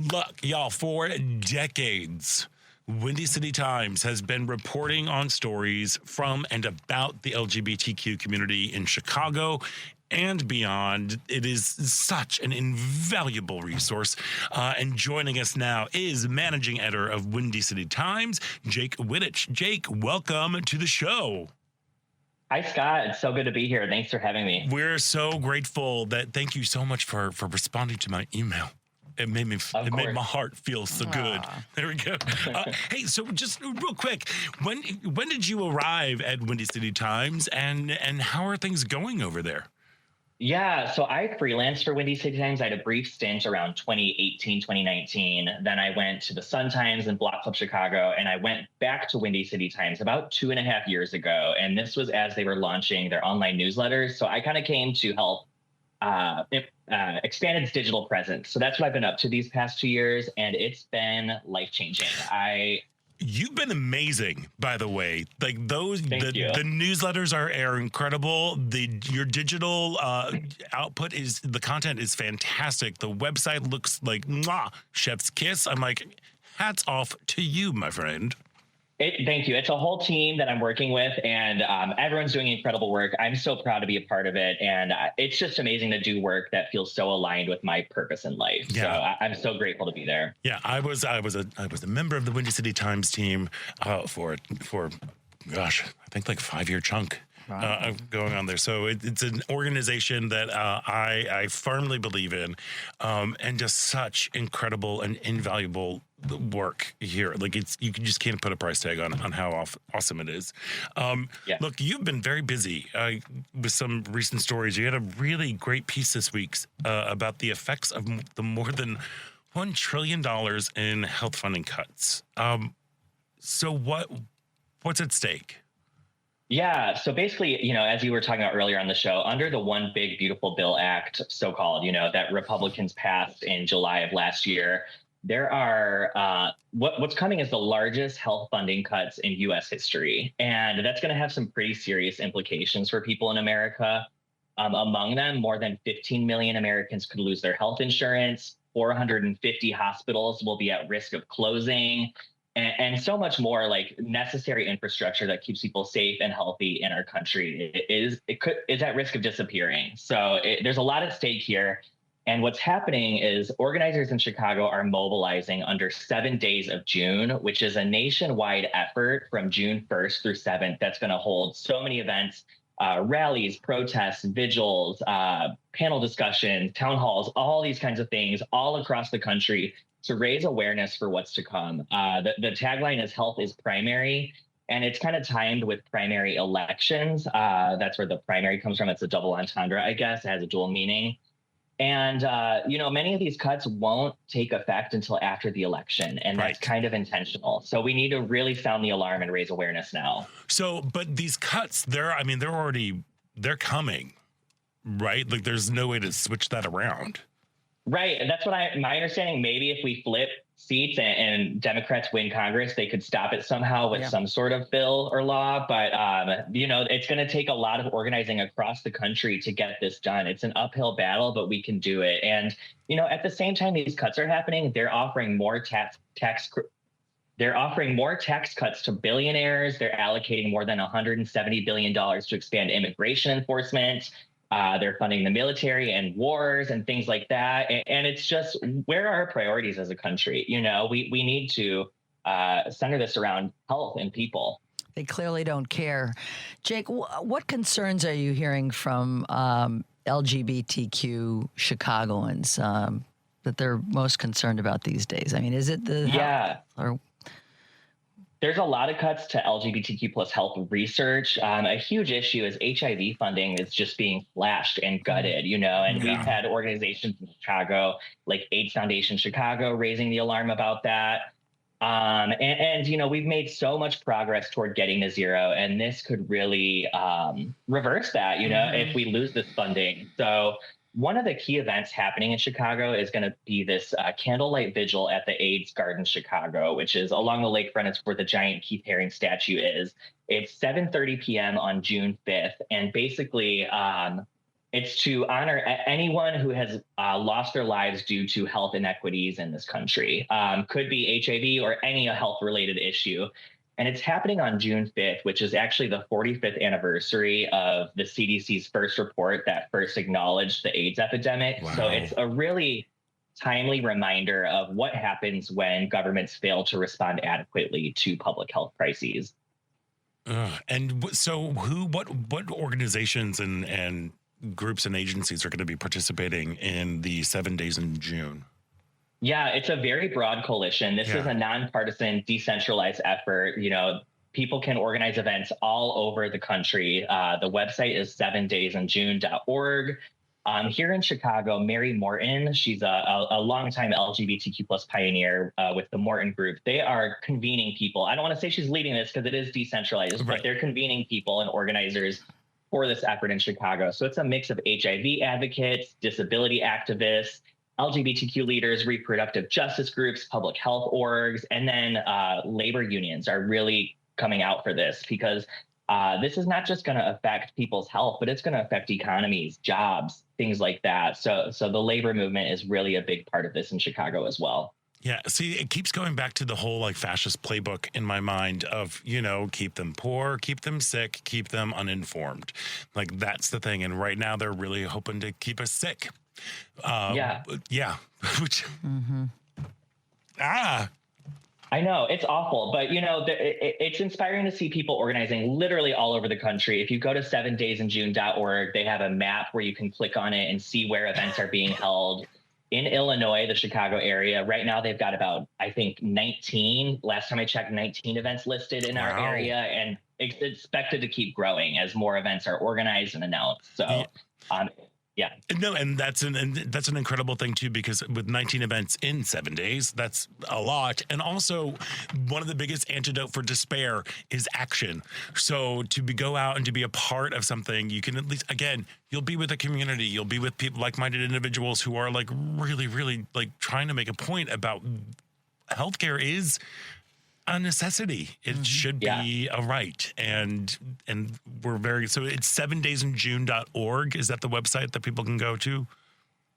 Look, y'all, for decades, Windy City Times has been reporting on stories from and about the LGBTQ community in Chicago and beyond. It is such an invaluable resource. And joining us now is managing editor of Windy City Times, Jake Wittich. Jake, welcome to the show. Hi, Scott. It's so good to be here. Thanks for having me. We're so grateful thank you so much for responding to my email. It made my heart feel so good. There we go. Hey, so just real quick, when did you arrive at Windy City Times, and how are things going over there? Yeah, so I freelanced for Windy City Times. I had a brief stint around 2018, 2019. Then I went to the Sun Times and Block Club Chicago, and I went back to Windy City Times about 2.5 years ago. And this was as they were launching their online newsletters. So I kind of came to help expand its digital presence. So that's what I've been up to these past 2 years, and it's been life-changing. You've been amazing, by the way. Like the newsletters are incredible. Your digital output the content is fantastic. The website looks like chef's kiss. I'm like, hats off to you, my friend. Thank you. It's a whole team that I'm working with, and everyone's doing incredible work. I'm so proud to be a part of it, and it's just amazing to do work that feels so aligned with my purpose in life. Yeah. So I'm so grateful to be there. Yeah, I was a member of the Windy City Times team for gosh, I think like 5-year chunk. Going on there. So it's an organization that I firmly believe in, and just such incredible and invaluable work here. Like you just can't put a price tag on how awesome it is. Look, you've been very busy with some recent stories. You had a really great piece this week about the effects of the more than $1 trillion in health funding cuts. So what's at stake? Yeah. So basically, as you were talking about earlier on the show, under the One Big Beautiful Bill Act, so-called, that Republicans passed in July of last year, there are what's coming is the largest health funding cuts in U.S. history. And that's going to have some pretty serious implications for people in America. Among them, more than 15 million Americans could lose their health insurance. 450 hospitals will be at risk of closing. And so much more, like necessary infrastructure that keeps people safe and healthy in our country is at risk of disappearing. So there's a lot at stake here. And what's happening is organizers in Chicago are mobilizing under 7 days of June, which is a nationwide effort from June 1st through 7th that's going to hold so many events, rallies, protests, vigils, panel discussions, town halls, all these kinds of things all across the country to raise awareness for what's to come. The tagline is "Health is Primary," and it's kind of timed with primary elections. That's where the primary comes from. It's a double entendre, I guess. It has a dual meaning. And, many of these cuts won't take effect until after the election, and that's kind of intentional. So we need to really sound the alarm and raise awareness now. So, but these cuts, they're coming, right? Like there's no way to switch that around. Right. And that's what my understanding. Maybe if we flip seats and Democrats win Congress, they could stop it somehow with some sort of bill or law. But, it's going to take a lot of organizing across the country to get this done. It's an uphill battle, but we can do it. And, at the same time these cuts are happening, they're offering more tax cuts to billionaires. They're allocating more than $170 billion to expand immigration enforcement. They're funding the military and wars and things like that. And it's just, where are our priorities as a country? We need to center this around health and people. They clearly don't care. Jake, what concerns are you hearing from LGBTQ Chicagoans that they're most concerned about these days? I mean, is it the health or... There's a lot of cuts to LGBTQ plus health research. A huge issue is HIV funding is just being slashed and gutted, and we've had organizations in Chicago like AIDS Foundation Chicago raising the alarm about that. We've made so much progress toward getting to zero, and this could really reverse that, if we lose this funding. So one of the key events happening in Chicago is going to be this candlelight vigil at the AIDS Garden Chicago, which is along the lakefront. It's where the giant Keith Haring statue is. It's 7:30 p.m. on June 5th. And basically, it's to honor anyone who has lost their lives due to health inequities in this country. Could be HIV or any health-related issue. And it's happening on June 5th, which is actually the 45th anniversary of the CDC's first report that first acknowledged the AIDS epidemic. Wow. So it's a really timely reminder of what happens when governments fail to respond adequately to public health crises. And so what organizations and groups and agencies are going to be participating in the 7 days in June? Yeah, it's a very broad coalition. This is a nonpartisan, decentralized effort. You know, people can organize events all over the country. The website is 7daysinjune.org. Here in Chicago, Mary Morton, she's a longtime LGBTQ plus pioneer with the Morton Group. They are convening people. I don't want to say she's leading this because it is decentralized, but they're convening people and organizers for this effort in Chicago. So it's a mix of HIV advocates, disability activists, LGBTQ leaders, reproductive justice groups, public health orgs, and then labor unions are really coming out for this because this is not just going to affect people's health, but it's going to affect economies, jobs, things like that. So the labor movement is really a big part of this in Chicago as well. Yeah. See, it keeps going back to the whole like fascist playbook in my mind of, you know, keep them poor, keep them sick, keep them uninformed. Like that's the thing. And right now they're really hoping to keep us sick. Yeah. Which, I know it's awful, but you know, it's inspiring to see people organizing literally all over the country. If you go to 7daysinjune.org, they have a map where you can click on it and see where events are being held. In Illinois, the Chicago area, right now they've got about, I think, 19, last time I checked, 19 events listed in our area, and it's expected to keep growing as more events are organized and announced. So, yeah. No, and that's an incredible thing too, because with 19 events in 7 days, that's a lot. And also, one of the biggest antidote for despair is action. So to go out and to be a part of something, you can at least, again, you'll be with a community, you'll be with people, like-minded individuals who are like really, really like trying to make a point about healthcare is a necessity. It should be a right. And we're very, so it's 7daysinjune.org. Is that the website that people can go to?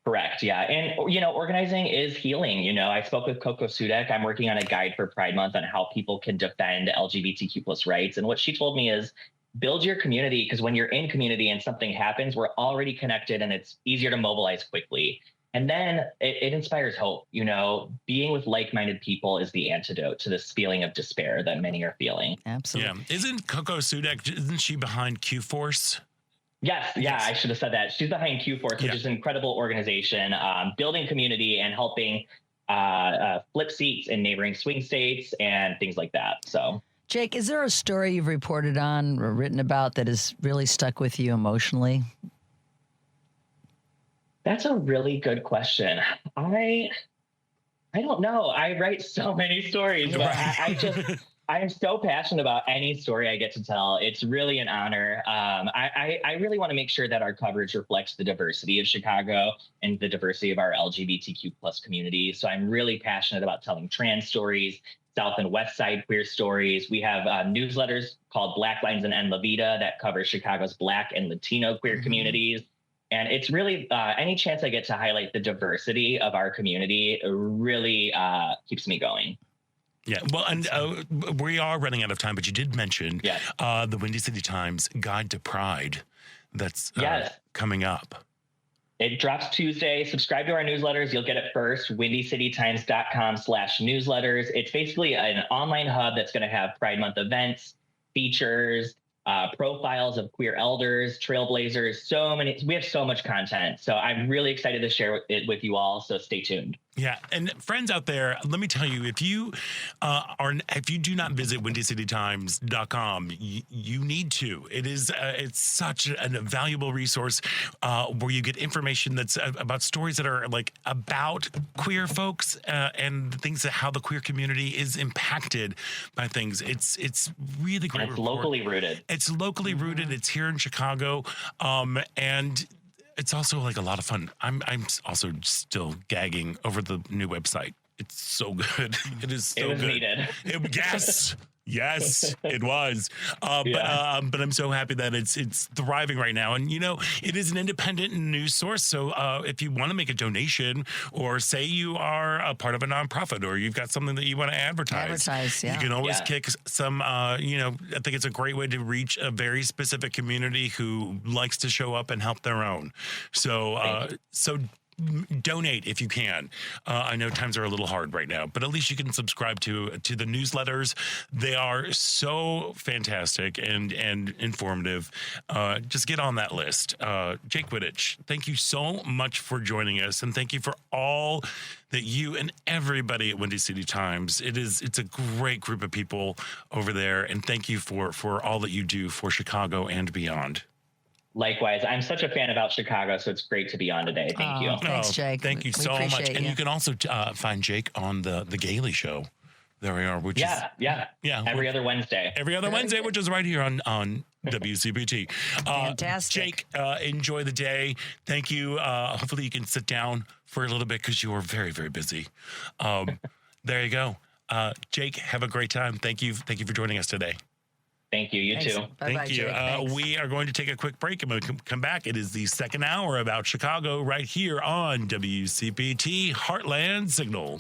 Correct. Yeah. And, you know, organizing is healing. You know, I spoke with Coco Sudek. I'm working on a guide for Pride Month on how people can defend LGBTQ plus rights. And what she told me is build your community, because when you're in community and something happens, we're already connected and it's easier to mobilize quickly. And then it inspires hope. You know, being with like-minded people is the antidote to this feeling of despair that many are feeling. Absolutely. Yeah. Isn't Coco Sudek, isn't she behind Q-Force? Yes. Yeah, I should have said that. She's behind Q-Force, which is an incredible organization, building community and helping flip seats in neighboring swing states and things like that. So, Jake, is there a story you've reported on or written about that has really stuck with you emotionally? That's a really good question. I don't know. I write so many stories, but I am so passionate about any story I get to tell. It's really an honor. I really want to make sure that our coverage reflects the diversity of Chicago and the diversity of our LGBTQ plus community. So I'm really passionate about telling trans stories, South and West Side queer stories. We have newsletters called Black Lines and En La Vida that cover Chicago's Black and Latino queer communities. And it's really any chance I get to highlight the diversity of our community really keeps me going. Yeah, well, and we are running out of time, but you did mention the Windy City Times Guide to Pride that's coming up. It drops Tuesday. Subscribe to our newsletters. You'll get it first. WindyCityTimes.com/newsletters. It's basically an online hub that's going to have Pride Month events, features, profiles of queer elders, trailblazers, we have so much content. So I'm really excited to share it with you all. So stay tuned. Yeah. And friends out there, let me tell you, if you do not visit WindyCityTimes.com, you need to. It's such a valuable resource where you get information that's about stories that are like about queer folks and things that how the queer community is impacted by things. It's really great. And it's locally rooted. It's locally rooted. It's here in Chicago. And it's also like a lot of fun. I'm also still gagging over the new website. It's so good. It is so good. It was needed. Yes. Yes, it was. But I'm so happy that it's thriving right now. And, it is an independent news source. So if you want to make a donation or say you are a part of a nonprofit or you've got something that you want to advertise, yeah. you can always kick some, I think it's a great way to reach a very specific community who likes to show up and help their own. So donate if you can. I know times are a little hard right now, but at least you can subscribe to the newsletters. They are so fantastic and informative. Just get on that list. Jake Wittich, thank you so much for joining us, and thank you for all that you and everybody at Windy City Times. It's a great group of people over there, and thank you for all that you do for Chicago and beyond. Likewise, I'm such a fan about Chicago, so it's great to be on today. Thank you. Thanks, Jake. Thank you so much. And you can also find Jake on the Gailey Show. There we are. Which is every other Wednesday. Every other Wednesday, which is right here on WCPT. Fantastic. Jake, enjoy the day. Thank you. Hopefully you can sit down for a little bit because you are very, very busy. There you go. Jake, have a great time. Thank you for joining us today. Thank you. You too. Bye-bye, Thank you. Jake. We are going to take a quick break and when we come back, it is the second hour about Chicago right here on WCPT Heartland Signal.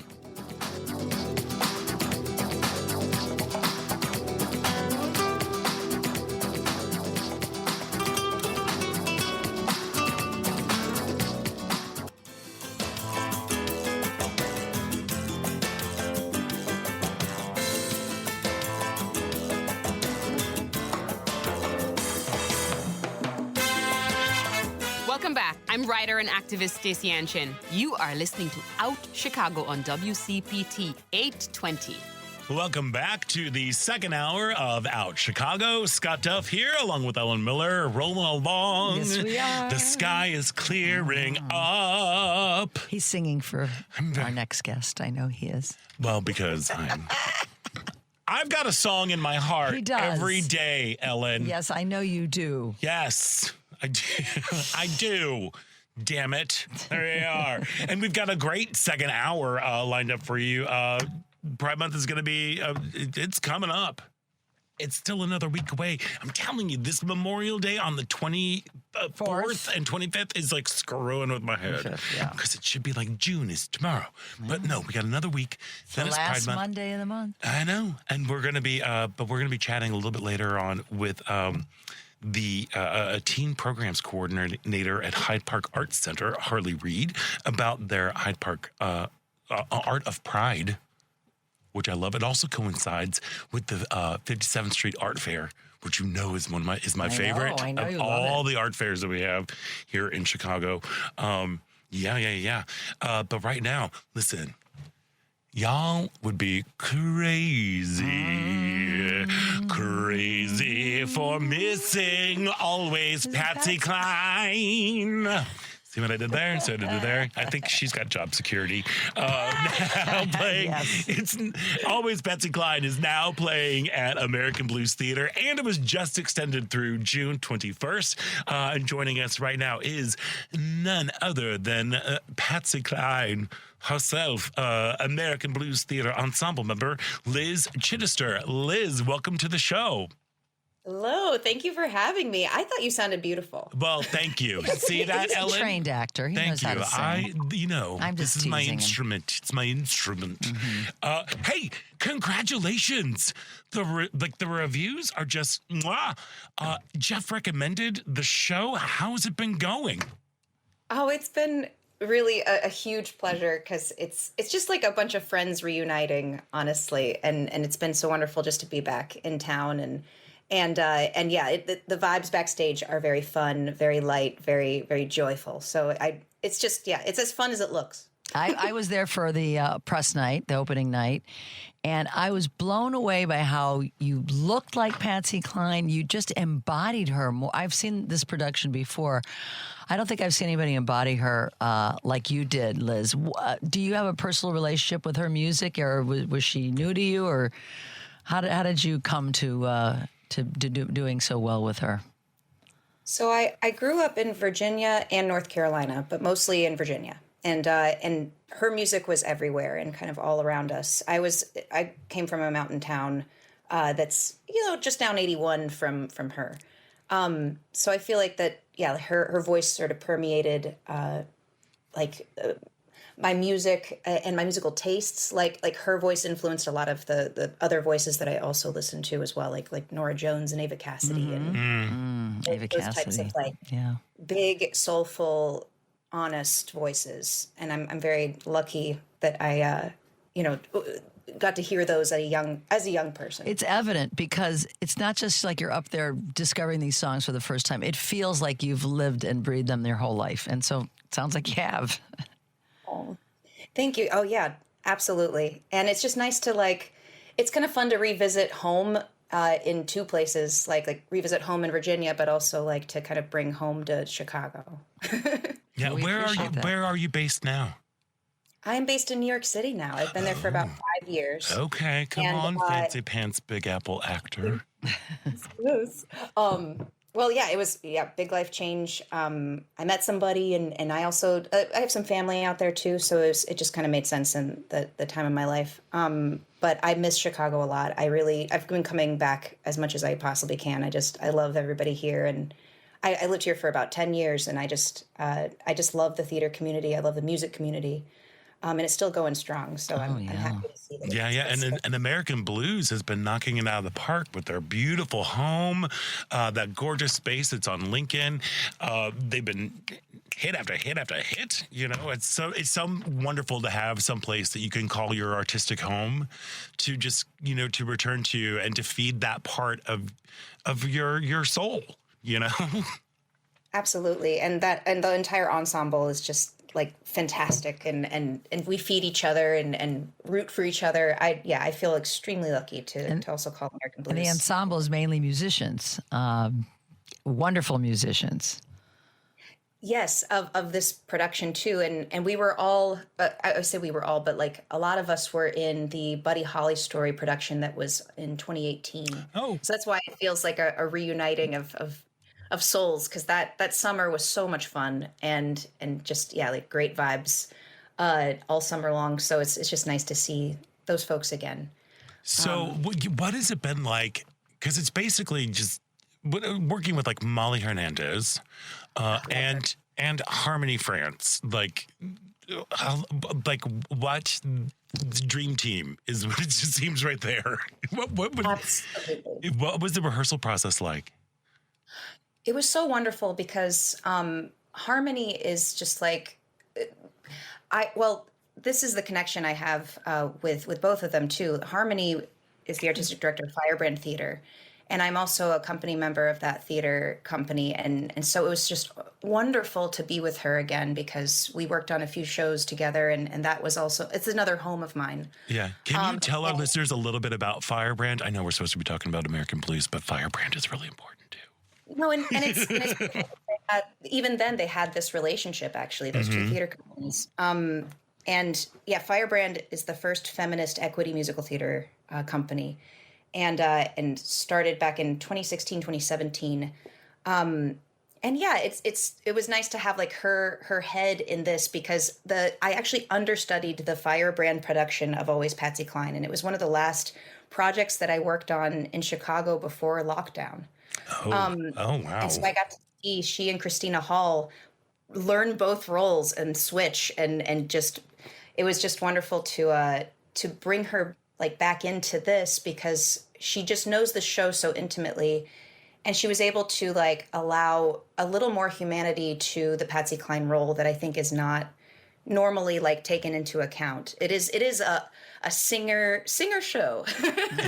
Welcome back. I'm writer and activist Stacey Anshin. You are listening to Out Chicago on WCPT 820. Welcome back to the second hour of Out Chicago. Scott Duff here, along with Ellen Miller, rolling along. Yes, we are. The sky is clearing up. He's singing for our next guest. I know he is. Well, because I've got a song in my heart He does. every day, Ellen. Yes, I know you do. Yes, I do. I do. Damn it. There you are. And we've got a great second hour lined up for you. Pride Month is going to be, it's coming up. It's still another week away. I'm telling you, this Memorial Day on the 24th and 25th is like screwing with my head. Because it should be like June is tomorrow. But no, we got another week. The last Monday of the month. I know. And we're going to be, chatting a little bit later on with the teen programs coordinator at Hyde Park Arts Center, Harley Reed, about their Hyde Park Art of Pride, which I love. It also coincides with the 57th Street Art Fair, which is my favorite of all the art fairs that we have here in Chicago. But right now, listen. Y'all would be crazy for missing always Patsy Cline. See what I did there? I think she's got job security. Now playing. Yes. It's always Patsy Cline is now playing at American Blues Theater, and it was just extended through June 21st. And joining us right now is none other than Patsy Cline herself, American Blues Theater Ensemble member Liz Chittister. Liz, welcome to the show. Hello, thank you for having me. I thought you sounded beautiful. Well, thank you. See that, Ellen? He's a trained actor. He knows how to sing. This is my instrument. It's my instrument. Mm-hmm. Hey, congratulations! The reviews are just mwah. Jeff recommended the show. How has it been going? Oh, it's been really a huge pleasure because it's just like a bunch of friends reuniting, honestly, and it's been so wonderful just to be back in town and the vibes backstage are very fun, very light, very, very joyful. So it's as fun as it looks. I was there for the press night, the opening night, and I was blown away by how you looked like Patsy Cline. You just embodied her more. I've seen this production before. I don't think I've seen anybody embody her like you did, Liz. Do you have a personal relationship with her music, or was she new to you, or how did you come to doing so well with her? So I grew up in Virginia and North Carolina, but mostly in Virginia. And her music was everywhere and kind of all around us. I came from a mountain town that's just down 81 from her. So I feel like that, yeah, her voice sort of permeated my music and my musical tastes. Like her voice influenced a lot of the other voices that I also listened to as well, like Nora Jones and Ava Cassidy and Ava those types of Cassidy. Yeah. big, soulful, honest voices. And I'm very lucky that I got to hear those as a young person. It's evident because it's not just like you're up there discovering these songs for the first time. It feels like you've lived and breathed them your whole life. And so it sounds like you have. Oh, thank you. Oh yeah, absolutely. And it's just nice to it's kind of fun to revisit home in two places, like revisit home in Virginia, but also like to kind of bring home to Chicago. Yeah, where are you based now? I'm based in New York City now. I've been there for about 5 years. Okay, come on, fancy pants, Big Apple actor. Yes. Well, yeah, it was big life change. I met somebody, and I also I have some family out there too, so it just kind of made sense in the time of my life. But I miss Chicago a lot. I've been coming back as much as I possibly can. I love everybody here, and I lived here for about 10 years, and I just love the theater community. I love the music community. And it's still going strong, so I'm happy to see that. Yeah. And American Blues has been knocking it out of the park with their beautiful home, that gorgeous space that's on Lincoln. They've been hit after hit after hit. It's so wonderful to have some place that you can call your artistic home, to just to return to and to feed that part of your soul. Absolutely, and the entire ensemble is just fantastic, and we feed each other and root for each other. I feel extremely lucky to also call American Blues. And the ensemble is mainly musicians, wonderful musicians. Yes, of this production too, and we were all. I say we were all, but a lot of us were in the Buddy Holly story production that was in 2018. Oh, so that's why it feels like a reuniting of souls, because that summer was so much fun and just great vibes all summer long. So it's just nice to see those folks again. So what has it been like? Because it's basically just working with Molly Hernandez and Harmony France. What the dream team is what it just seems right there. What was the rehearsal process like? It was so wonderful because Harmony is just this is the connection I have with both of them too. Harmony is the artistic director of Firebrand Theater, and I'm also a company member of that theater company. And so it was just wonderful to be with her again, because we worked on a few shows together, and that was also, it's another home of mine. Yeah. Can you tell our listeners a little bit about Firebrand? I know we're supposed to be talking about American Blues, but Firebrand is really important too. No, and it's even then they had this relationship, actually, those two theater companies. And yeah, Firebrand is the first feminist equity musical theater company, and started back in 2016, 2017. And yeah, it was nice to have her head in this, because I actually understudied the Firebrand production of Always Patsy Cline, and it was one of the last projects that I worked on in Chicago before lockdown. Oh wow! And so I got to see she and Christina Hall learn both roles and switch, and just it was just wonderful to bring her back into this, because she just knows the show so intimately, and she was able to allow a little more humanity to the Patsy Cline role that I think is not normally taken into account. It is a singer show.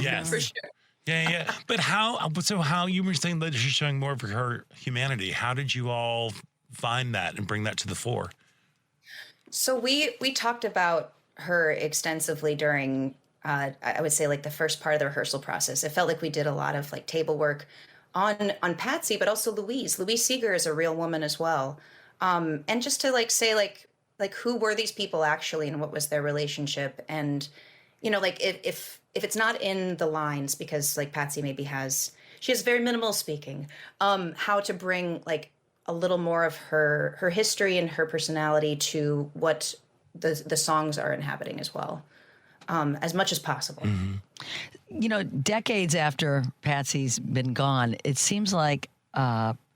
Yes. For sure. Yeah. But how you were saying that she's showing more of her humanity. How did you all find that and bring that to the fore? So we talked about her extensively during, I would say the first part of the rehearsal process. It felt like we did a lot of table work on Patsy, but also Louise. Louise Seeger is a real woman as well. And just to say who were these people actually, and what was their relationship? And, if it's not in the lines, because Patsy maybe she has very minimal speaking, how to bring a little more of her history and her personality to what the songs are inhabiting as well. as much as possible. You know, decades after Patsy's been gone, it seems like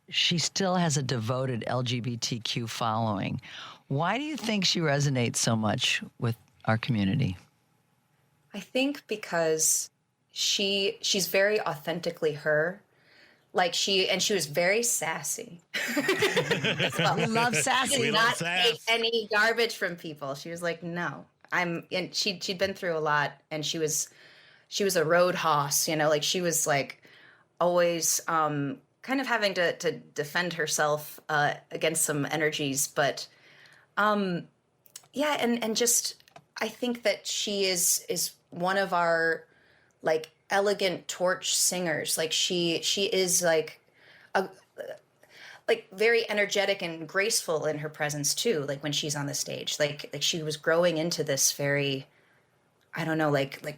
she still has a devoted LGBTQ following. Why do you think she resonates so much with our community? I think because she's very authentically her. Like she was very sassy. We love sassy. She did not take any garbage from people. She was like, no, and she'd been through a lot, and she was a road hoss, you know, like she was like always kind of having to defend herself against some energies, but yeah, and just I think that she is one of our like elegant torch singers. Like she is like like very energetic and graceful in her presence too, like when she's on the stage. Like she was growing into this very, I don't know, like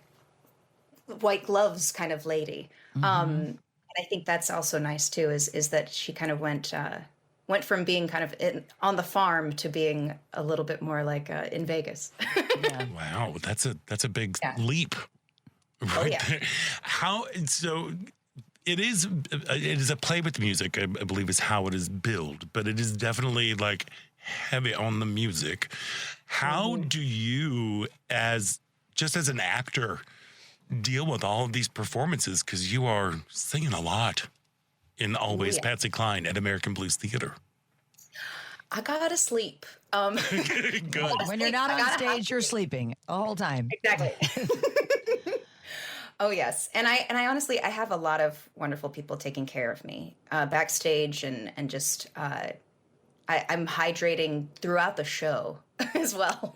white gloves kind of lady. And I think that's also nice too, is that she kind of went from being kind of on the farm to being a little bit more like in Vegas. Yeah. Wow, that's a big leap. Right there. How so? It is a play with music, I believe, is how it is billed, but it is definitely like heavy on the music. How do you, as an actor, deal with all of these performances? Because you are singing a lot in Always Patsy Cline at American Blues Theater. I gotta sleep. Good. When you're not on stage, you're sleeping the whole time. Exactly. Oh yes, and I honestly I have a lot of wonderful people taking care of me backstage and just I'm hydrating throughout the show as well.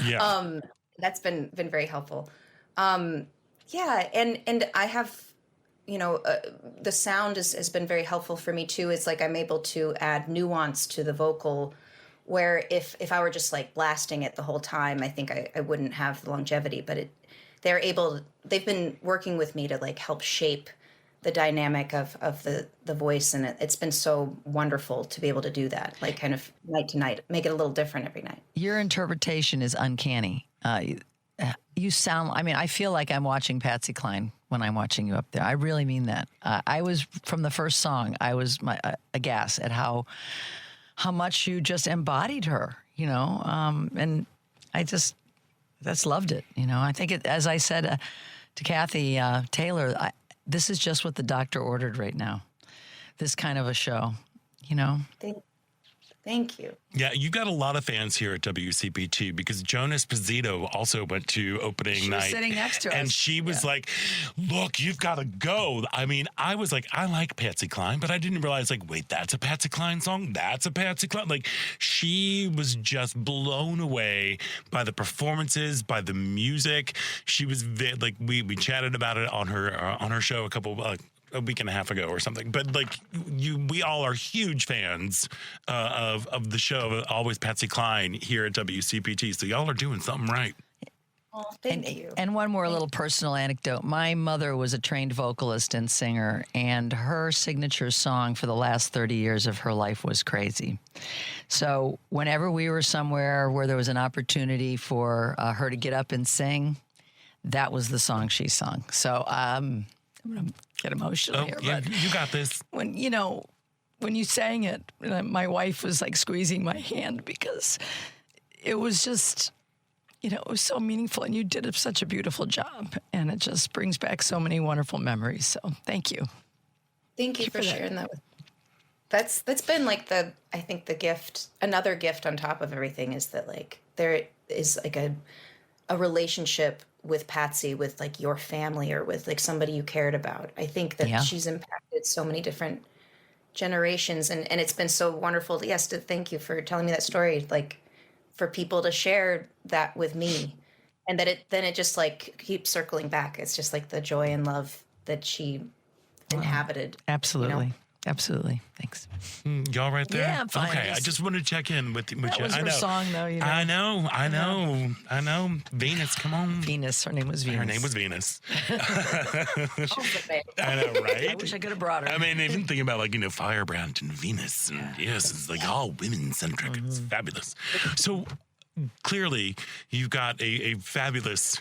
Yeah. That's been very helpful. Yeah, and I have, you know, the sound has been very helpful for me too. It's like I'm able to add nuance to the vocal, where if I were just like blasting it the whole time, I think I wouldn't have the longevity. But they've been working with me to like help shape the dynamic of the voice, and it's been so wonderful to be able to do that, like kind of night to night, make it a little different every night. Your interpretation is uncanny. You sound, I mean, I feel like I'm watching Patsy Cline when I'm watching you up there. I really mean that. I was, from the first song, I was aghast at how much you just embodied her, you know, and I just loved it. You know, I think as I said to Kathy Taylor, this is just what the doctor ordered right now. This kind of a show, you know. Thank you. Yeah, you've got a lot of fans here at WCPT because Jonas Pizzito also went to opening night. She was sitting next to us. And she was like, look, you've got to go. I mean, I was like, I like Patsy Cline, but I didn't realize, like, wait, that's a Patsy Cline song? That's a Patsy Cline? Like, she was just blown away by the performances, by the music. She was, like, we chatted about it on her show a week and a half ago or something, but like we all are huge fans of the show Always Patsy Cline here at WCPT, so y'all are doing something right. Oh, thank you. And one more little personal anecdote. My mother was a trained vocalist and singer, and her signature song for the last 30 years of her life was Crazy. So whenever we were somewhere where there was an opportunity for her to get up and sing, that was the song she sung. So I'm going to get emotional here. Yeah, but you got this. when you sang it, my wife was like squeezing my hand because it was just, you know, it was so meaningful, and you did such a beautiful job, and it just brings back so many wonderful memories. So thank you. Thank you for sharing that with me. That's been like I think the gift, another gift on top of everything, is that like there is like a relationship with Patsy, with like your family or with like somebody you cared about. I think that she's impacted so many different generations, and it's been so wonderful. Yes, to thank you for telling me that story, like for people to share that with me, and that it just like keeps circling back. It's just like the joy and love that she inhabited. Absolutely. You know? Absolutely. Thanks. Y'all right there? Yeah, I'm fine. Okay, I just want to check in with you. That was her song, though. You know? I know. Venus, come on. Venus. Her name was Venus. Her name was Venus. I know, right? I wish I could have brought her. I mean, even thinking about, like, you know, Firebrand and Venus. And yes, it's like all women-centric. It's fabulous. So clearly, you've got a fabulous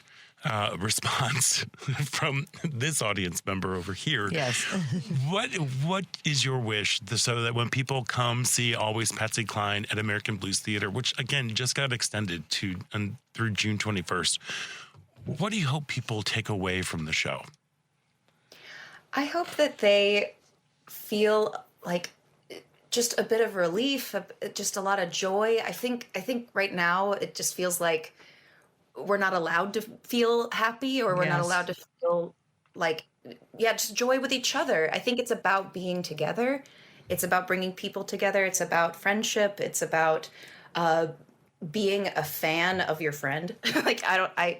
response from this audience member over here. Yes. What is your wish so that when people come see Always Patsy Cline at American Blues Theater, which again just got extended to through June 21st, what do you hope people take away from the show? I hope that they feel like just a bit of relief, just a lot of joy. I think right now it just feels like we're not allowed to feel happy, or we're not allowed to feel like, just joy with each other. I think it's about being together. It's about bringing people together. It's about friendship. It's about being a fan of your friend. I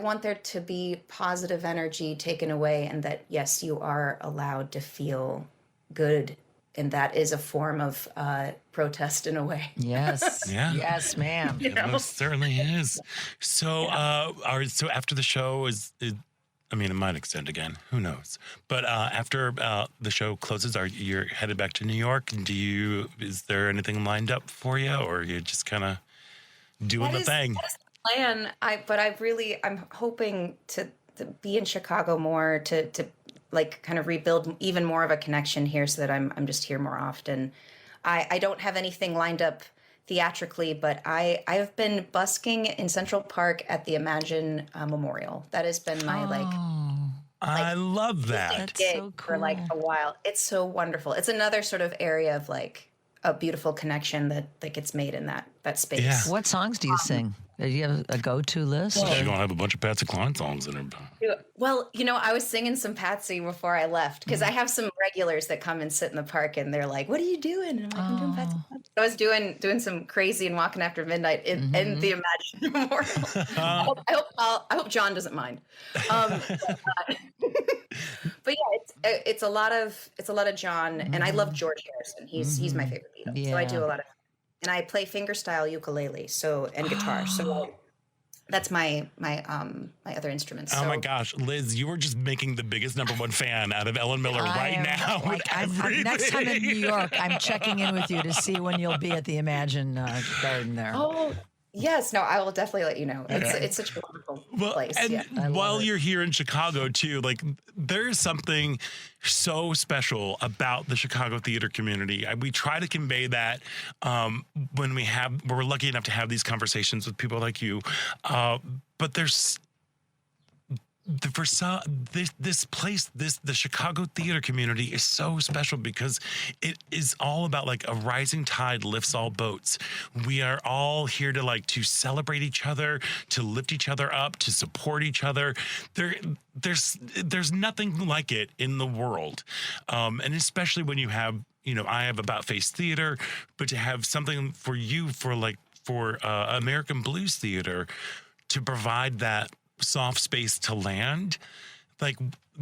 want there to be positive energy taken away, and that, yes, you are allowed to feel good. And that is a form of protest in a way. Yes. Yeah. Yes, ma'am. It most certainly is. So, so after the show it might extend again. Who knows? But after the show closes, you're headed back to New York? Is there anything lined up for you, or are you just kind of doing the thing? That is the plan. I'm hoping to be in Chicago more, to like kind of rebuild even more of a connection here, so that I'm just here more often. I don't have anything lined up theatrically, but I've been busking in Central Park at the Imagine Memorial. That has been my I love that. gig so for like a while. It's so wonderful. It's another sort of area of like a beautiful connection that gets made in that space. Yeah. What songs do you sing? Do you have a go-to list? She's gonna have a bunch of Patsy Cline songs in her. Well, I was singing some Patsy before I left, because I have some regulars that come and sit in the park, and they're like, "What are you doing?" And I'm like, "I'm doing Patsy Cline." So I was doing some crazy and walking after midnight in the Imagine Memorial. I hope John doesn't mind. But yeah, it's a lot of John, and I love George Harrison. He's my favorite Beatle. Yeah. So I do a lot of, and I play fingerstyle ukulele, and guitar. So that's my other instruments. Oh my gosh, Liz, you were just making the biggest #1 fan out of Ellen Miller now. Next time in New York, I'm checking in with you to see when you'll be at the Imagine Garden there. Oh, yes. No, I will definitely let you know. It's such a wonderful place. And while you're here in Chicago too, like there's something so special about the Chicago theater community. We try to convey that when we're lucky enough to have these conversations with people like you. But there's this place, the Chicago theater community is so special because it is all about like a rising tide lifts all boats. We are all here to celebrate each other, to lift each other up, to support each other. There's nothing like it in the world, and especially when you have, I have About Face Theater, but to have something for you for American Blues Theater to provide that soft space to land, like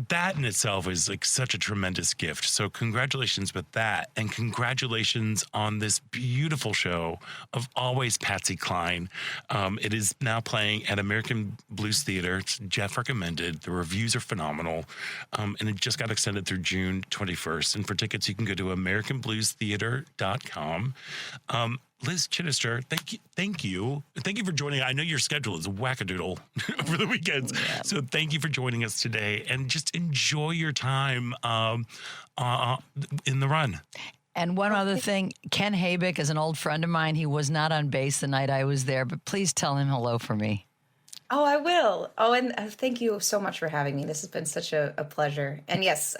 that in itself is like such a tremendous gift. So congratulations with that, and congratulations on this beautiful show of Always Patsy Cline. It is now playing at American Blues Theater. It's Jeff recommended. The reviews are phenomenal, and it just got extended through June 21st. And for tickets, you can go to AmericanBluesTheater.com. Liz Chittister, thank you for joining. I know your schedule is wackadoodle over the weekends, so thank you for joining us today, and just enjoy your time in the run. And one other thing, Ken Habick is an old friend of mine. He was not on base the night I was there, but please tell him hello for me. Oh, I will. Oh, and thank you so much for having me. This has been such a pleasure. And yes,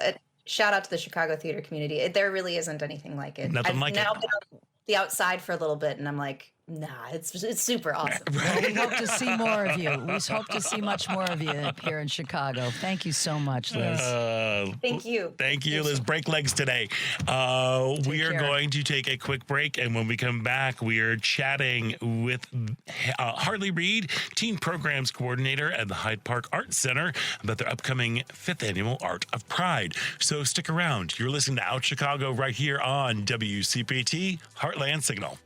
shout out to the Chicago theater community. There really isn't anything like it. Nothing like it. I've now been on the outside for a little bit, and I'm like, nah, it's super awesome. Well, we hope to see more of you. We hope to see much more of you here in Chicago. Thank you so much, Liz. Thank you. Thank you, Liz. Break legs today. We are going to take a quick break, and when we come back, we are chatting with Harley Reed, Teen Programs Coordinator at the Hyde Park Arts Center, about their upcoming 5th Annual Art of Pride. So stick around. You're listening to Out Chicago right here on WCPT Heartland Signal.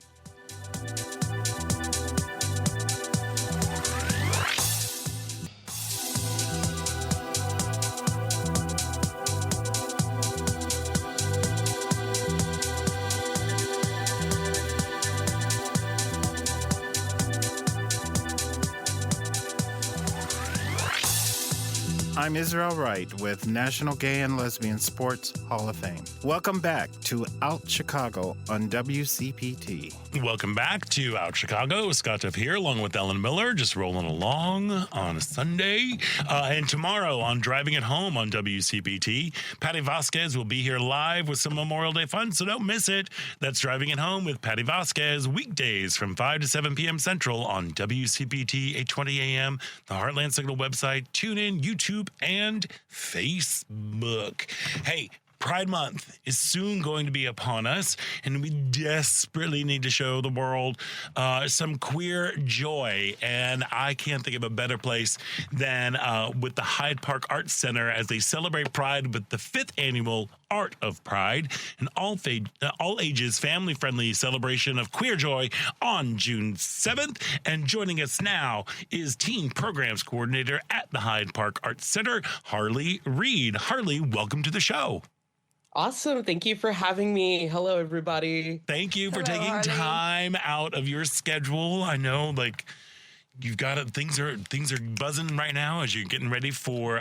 I'm Israel Wright with National Gay and Lesbian Sports Hall of Fame. Welcome back to Out Chicago on WCPT. Welcome back to Out Chicago. Scott Duff here, along with Ellen Miller, just rolling along on a Sunday. And tomorrow on Driving It Home on WCPT, Patty Vasquez will be here live with some Memorial Day fun, so don't miss it. That's Driving It Home with Patty Vasquez, weekdays from 5 to 7 p.m. Central on WCPT 820 a.m., the Heartland Signal website, TuneIn, YouTube, and Facebook. Hey, Pride Month is soon going to be upon us, and we desperately need to show the world some queer joy. And I can't think of a better place than with the Hyde Park Arts Center as they celebrate Pride with the 5th annual Art of Pride, an all ages, family-friendly celebration of queer joy on June 7th. And joining us now is Teen Programs Coordinator at the Hyde Park Arts Center, Harley Reed. Harley, welcome to the show. Awesome. Thank you for having me. Hello, everybody. Thank you for taking time out of your schedule. I know, like, you've got it. Things are buzzing right now as you're getting ready for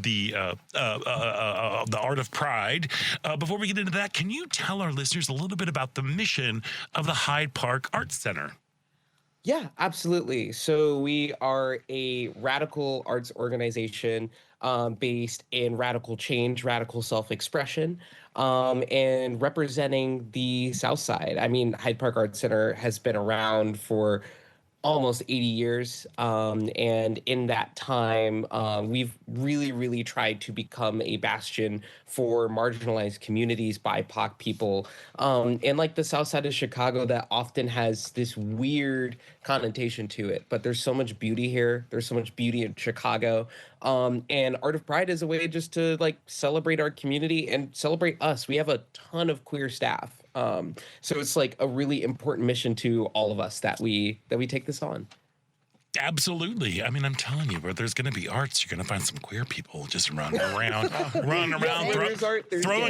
the Art of Pride. Before we get into that, can you tell our listeners a little bit about the mission of the Hyde Park Arts Center? Yeah, absolutely. So we are a radical arts organization based in radical change, radical self-expression, and representing the South Side. I mean, Hyde Park Arts Center has been around for almost 80 years. And in that time, we've really tried to become a bastion for marginalized communities, BIPOC people. And like the South Side of Chicago, that often has this weird connotation to it. But there's so much beauty here. There's so much beauty in Chicago. And Art of Pride is a way just to like celebrate our community and celebrate us. We have a ton of queer staff. So it's like a really important mission to all of us that we take this on. Absolutely. I mean, I'm telling you, where there's going to be arts, you're going to find some queer people just running around, throwing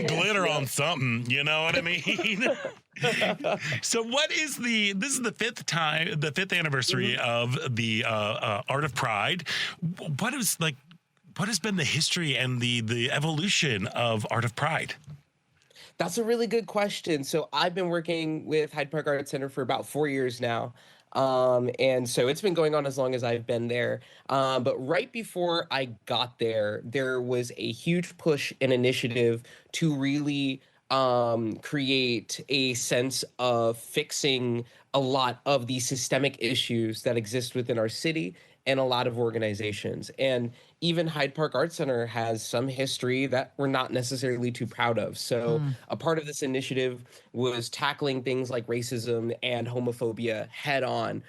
glitter on something. You know what I mean? So this is the 5th anniversary of the Art of Pride. What has been the history and the evolution of Art of Pride? That's a really good question. So I've been working with Hyde Park Arts Center for about 4 years now. And so it's been going on as long as I've been there. But right before I got there, there was a huge push and initiative to really create a sense of fixing a lot of the systemic issues that exist within our city and a lot of organizations. And even Hyde Park Arts Center has some history that we're not necessarily too proud of. So a part of this initiative was tackling things like racism and homophobia head on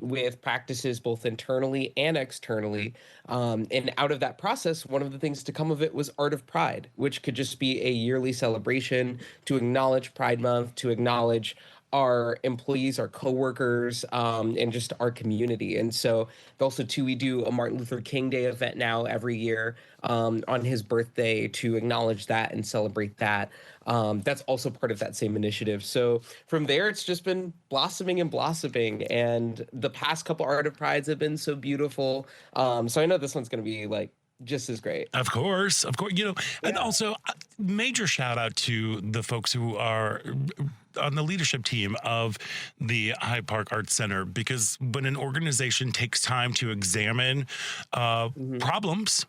with practices both internally and externally. And out of that process, one of the things to come of it was Art of Pride, which could just be a yearly celebration to acknowledge Pride Month, to acknowledge our employees, our coworkers, and just our community. And so also too, we do a Martin Luther King Day event now every year on his birthday to acknowledge that and celebrate that. That's also part of that same initiative. So from there, it's just been blossoming and blossoming. And the past couple Art of Prides have been so beautiful. So I know this one's going to be like just as great. Of course. You know, and also major shout out to the folks who are on the leadership team of the Hyde Park Arts Center, because when an organization takes time to examine problems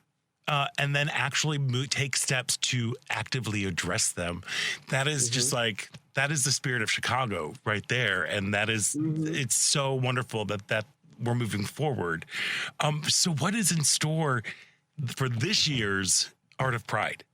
and then actually take steps to actively address them, that is just like, that is the spirit of Chicago right there. And that is, it's so wonderful that we're moving forward. So what is in store for this year's Art of Pride?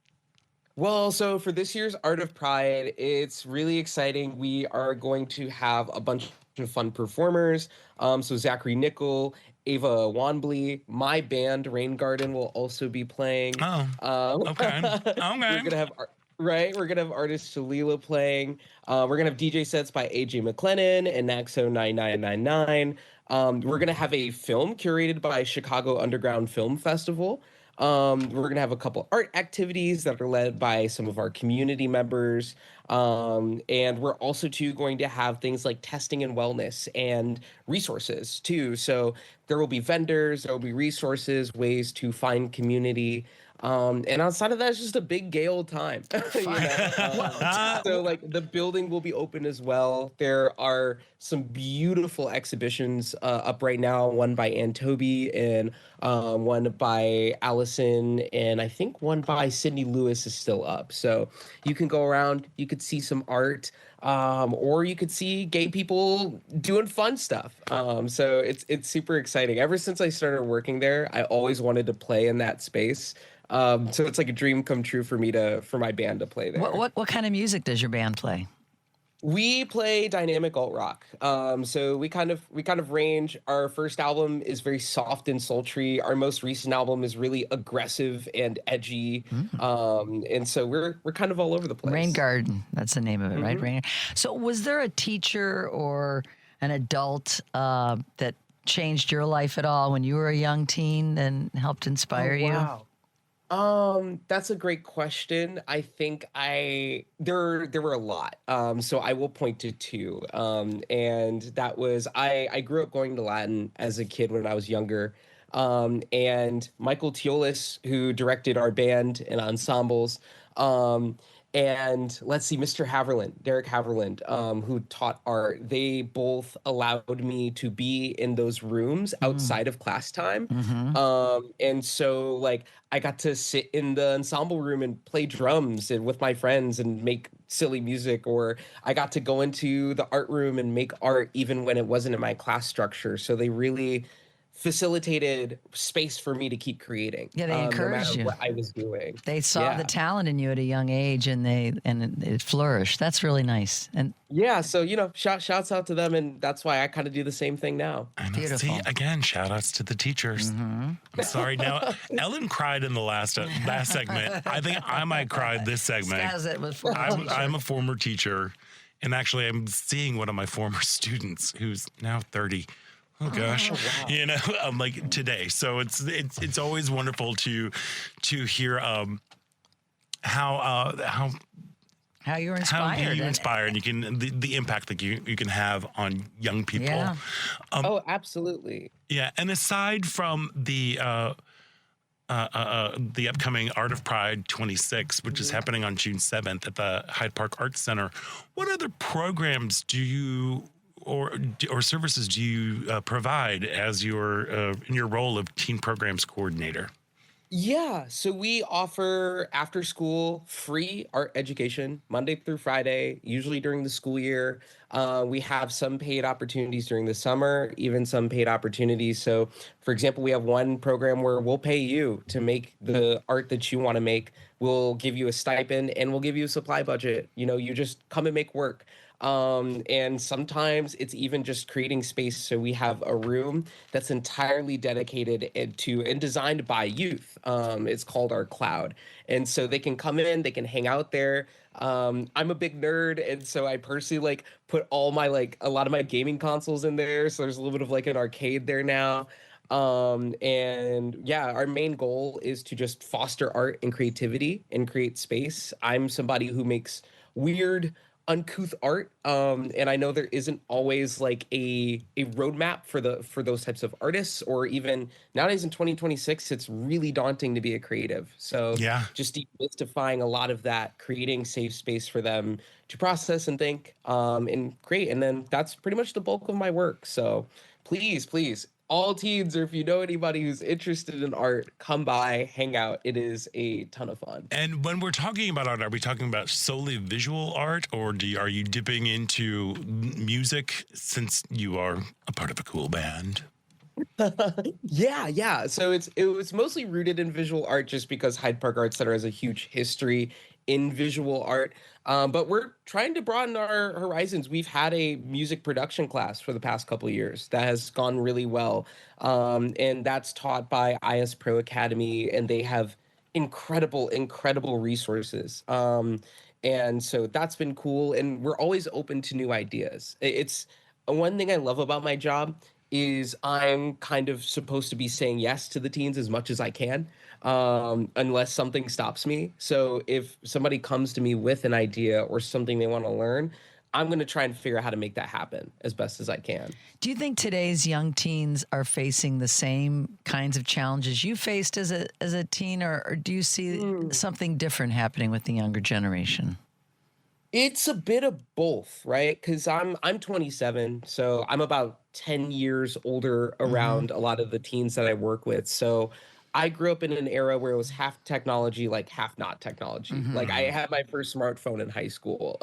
Well, so for this year's Art of Pride, it's really exciting. We are going to have a bunch of fun performers. So Zachary Nickel, Ava Wanbley, my band Rain Garden will also be playing. Okay. We're gonna have we're gonna have artist Shalila playing. We're gonna have DJ sets by AJ McLennan and Naxo 9999. We're gonna have a film curated by Chicago Underground Film Festival. We're going to have a couple art activities that are led by some of our community members. And we're also too going to have things like testing and wellness and resources too. So there will be vendors, there will be resources, ways to find community. And outside of that, it's just a big gay old time. So like the building will be open as well. There are some beautiful exhibitions up right now. One by Ann Toby and one by Allison, and I think one by Sydney Lewis is still up. So you can go around, you could see some art, or you could see gay people doing fun stuff. So it's super exciting. Ever since I started working there, I always wanted to play in that space. So it's like a dream come true for me for my band to play there. What kind of music does your band play? We play dynamic alt rock. So we kind of range. Our first album is very soft and sultry. Our most recent album is really aggressive and edgy. And so we're kind of all over the place. Rain Garden, that's the name of it, right? Rain. So was there a teacher or an adult that changed your life at all when you were a young teen and helped inspire you? Wow. That's a great question. I think there were a lot. So I will point to two. And that was I grew up going to Latin as a kid when I was younger. And Michael Teolis, who directed our band and ensembles, and let's see, Mr. Haverland, Derek Haverland, who taught art, they both allowed me to be in those rooms outside of class time. And so like I got to sit in the ensemble room and play drums and with my friends and make silly music, or I got to go into the art room and make art even when it wasn't in my class structure. So they really facilitated space for me to keep creating. Yeah, they encouraged no matter you. what I was doing. They saw the talent in you at a young age, and it flourished. That's really nice. And yeah, so shouts out to them, and that's why I kind of do the same thing now. Beautiful. See, again, shout outs to the teachers. I'm sorry. Now, Ellen cried in the last segment. I think I might cry this segment. I'm a former teacher, and actually, I'm seeing one of my former students who's now 30. Oh gosh, wow. Like today. So it's always wonderful to hear how you're inspired. How you inspire, and you can the impact that you can have on young people. Yeah. Absolutely. Yeah, and aside from the upcoming Art of Pride 26, which is happening on June 7th at the Hyde Park Arts Center, what other programs do you or services do you provide as in your role of teen programs coordinator? Yeah, so we offer after school free art education Monday through Friday, usually during the school year. We have some paid opportunities during the summer, even some paid opportunities. So, for example, we have one program where we'll pay you to make the art that you want to make. We'll give you a stipend and we'll give you a supply budget. You just come and make work. And sometimes it's even just creating space. So we have a room that's entirely dedicated and designed by youth. It's called our cloud. And so they can come in, they can hang out there. I'm a big nerd. And so I personally put a lot of my gaming consoles in there. So there's a little bit of an arcade there now. And yeah, our main goal is to just foster art and creativity and create space. I'm somebody who makes weird, uncouth art, and I know there isn't always a roadmap for those types of artists, or even nowadays in 2026 it's really daunting to be a creative. So just demystifying a lot of that, creating safe space for them to process and think and create, and then that's pretty much the bulk of my work. So please all teens, or if you know anybody who's interested in art, come by, hang out. It is a ton of fun. And when we're talking about art, are we talking about solely visual art, or are you dipping into music since you are a part of a cool band? Yeah. So it was mostly rooted in visual art just because Hyde Park Arts Center has a huge history in visual art. But we're trying to broaden our horizons. We've had a music production class for the past couple of years that has gone really well. And that's taught by IS Pro Academy, and they have incredible resources. And so that's been cool. And we're always open to new ideas. It's one thing I love about my job is I'm kind of supposed to be saying yes to the teens as much as I can, unless something stops me. So if somebody comes to me with an idea or something they want to learn, I'm going to try and figure out how to make that happen as best as I can. Do you think today's young teens are facing the same kinds of challenges you faced as a teen, or do you see something different happening with the younger generation? It's a bit of both, right? Because I'm 27, so I'm about 10 years older around a lot of the teens that I work with. So I grew up in an era where it was half technology, like half not technology. Like I had my first smartphone in high school.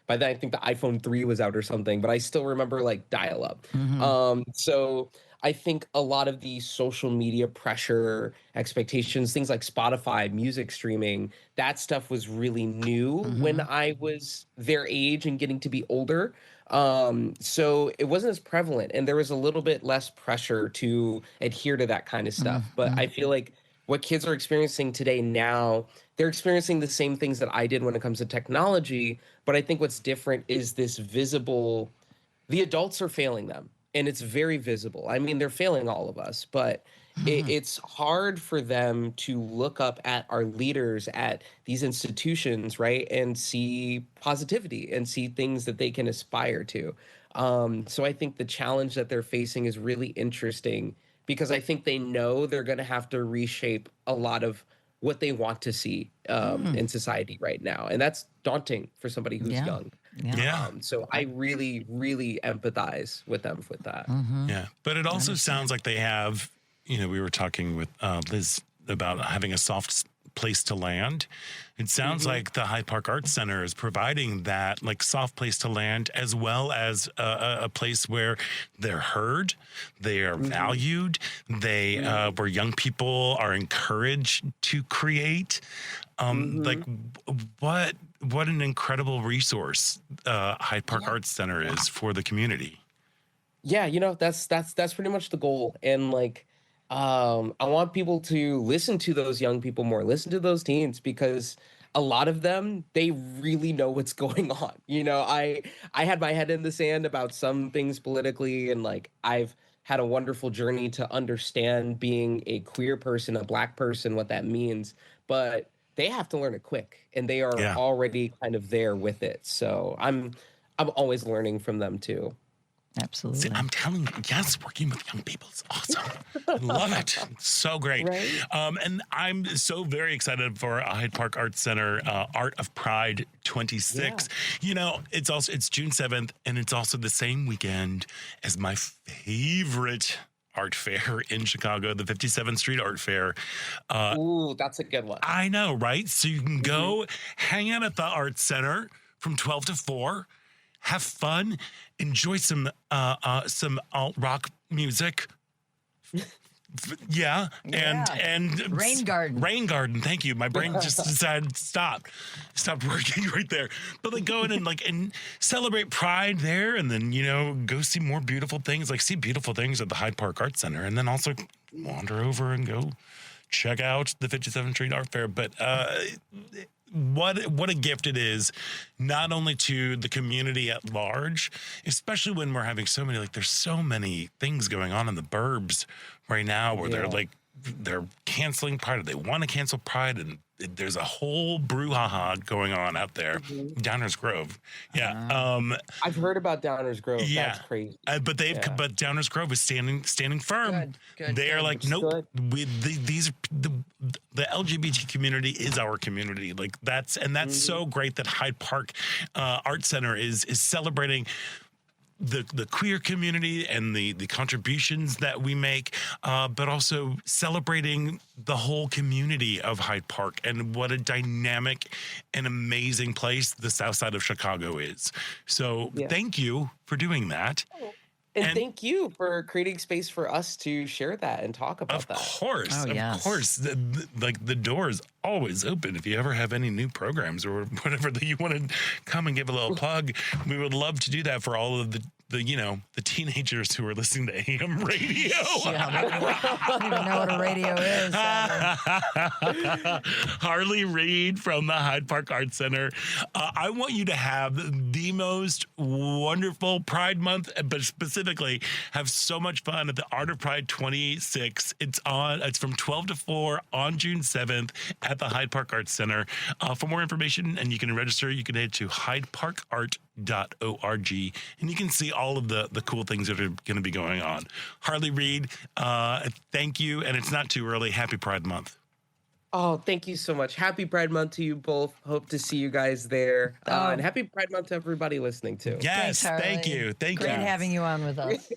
By then I think the iPhone 3 was out or something, but I still remember like dial up. So I think a lot of the social media pressure, expectations, things like Spotify, music streaming, that stuff was really new when I was their age and getting to be older. So it wasn't as prevalent, and there was a little bit less pressure to adhere to that kind of stuff. But I feel like what kids are experiencing today now, they're experiencing the same things that I did when it comes to technology. But I think what's different is this visible, the adults are failing them, and it's very visible. I mean, they're failing all of us, but it's hard for them to look up at our leaders, at these institutions, right, and see positivity and see things that they can aspire to. So I think the challenge that they're facing is really interesting, because I think they know they're going to have to reshape a lot of what they want to see in society right now. And that's daunting for somebody who's young. So I really, really empathize with them with that. Yeah. But it also sounds like they have, we were talking with Liz about having a soft place to land. It sounds like the Hyde Park Arts Center is providing that like soft place to land, as well as a place where they're heard, they are valued, they where young people are encouraged to create. Like what an incredible resource Hyde Park Arts Center is for the community. Yeah, that's pretty much the goal. And like I want people to listen to those young people more, listen to those teens, because a lot of them, they really know what's going on. I had my head in the sand about some things politically, and like I've had a wonderful journey to understand being a queer person, a Black person, what that means. But they have to learn it quick, and they are already kind of there with it. So I'm always learning from them too. Absolutely. See, I'm telling you, yes, working with young people is awesome. I love it. It's so great. Right? And I'm so very excited for Hyde Park Arts Center Art of Pride 26. It's June 7th, and it's also the same weekend as my favorite art fair in Chicago, the 57th Street Art Fair. Ooh, that's a good one. I know, right? So you can go hang out at the Arts Center from 12 to 4. Have fun, enjoy some alt rock music. And Rain Garden. Rain Garden. Thank you. My brain just decided stopped working right there. But like go in and celebrate Pride there, and then go see more beautiful things. Like see beautiful things at the Hyde Park Arts Center, and then also wander over and go check out the 57th Street Art Fair. But what a gift it is, not only to the community at large, especially when we're having so many, there's so many things going on in the burbs right now where they're canceling Pride, or they want to cancel Pride, and there's a whole brouhaha going on out there. Downers Grove. I've heard about Downers Grove. That's crazy. But Downers Grove is standing firm. They are like, nope. The LGBT community is our community. Like that's so great that Hyde Park Art Center is celebrating the queer community and the contributions that we make, but also celebrating the whole community of Hyde Park and what a dynamic and amazing place the South Side of Chicago is. So thank you for doing that. And thank you for creating space for us to share that and talk about that. Of course. The door is always open. If you ever have any new programs or whatever that you want to come and give a little plug, we would love to do that for all of the the teenagers who are listening to AM radio. Yeah, I don't even know what a radio is. Harley Reid from the Hyde Park Arts Center. I want you to have the most wonderful Pride Month, but specifically have so much fun at the Art of Pride 26. It's from 12 to 4 on June 7th at the Hyde Park Arts Center. For more information, and you can register, you can head to hydeparkart.org, and you can see all of the cool things that are going to be going on. Harley Reid, thank you, and it's not too early. Happy Pride Month. Oh, thank you so much. Happy Pride Month to you both. Hope to see you guys there. And happy Pride Month to everybody listening too. Yes, Thanks, thank you. Thank you. Great having you on with us.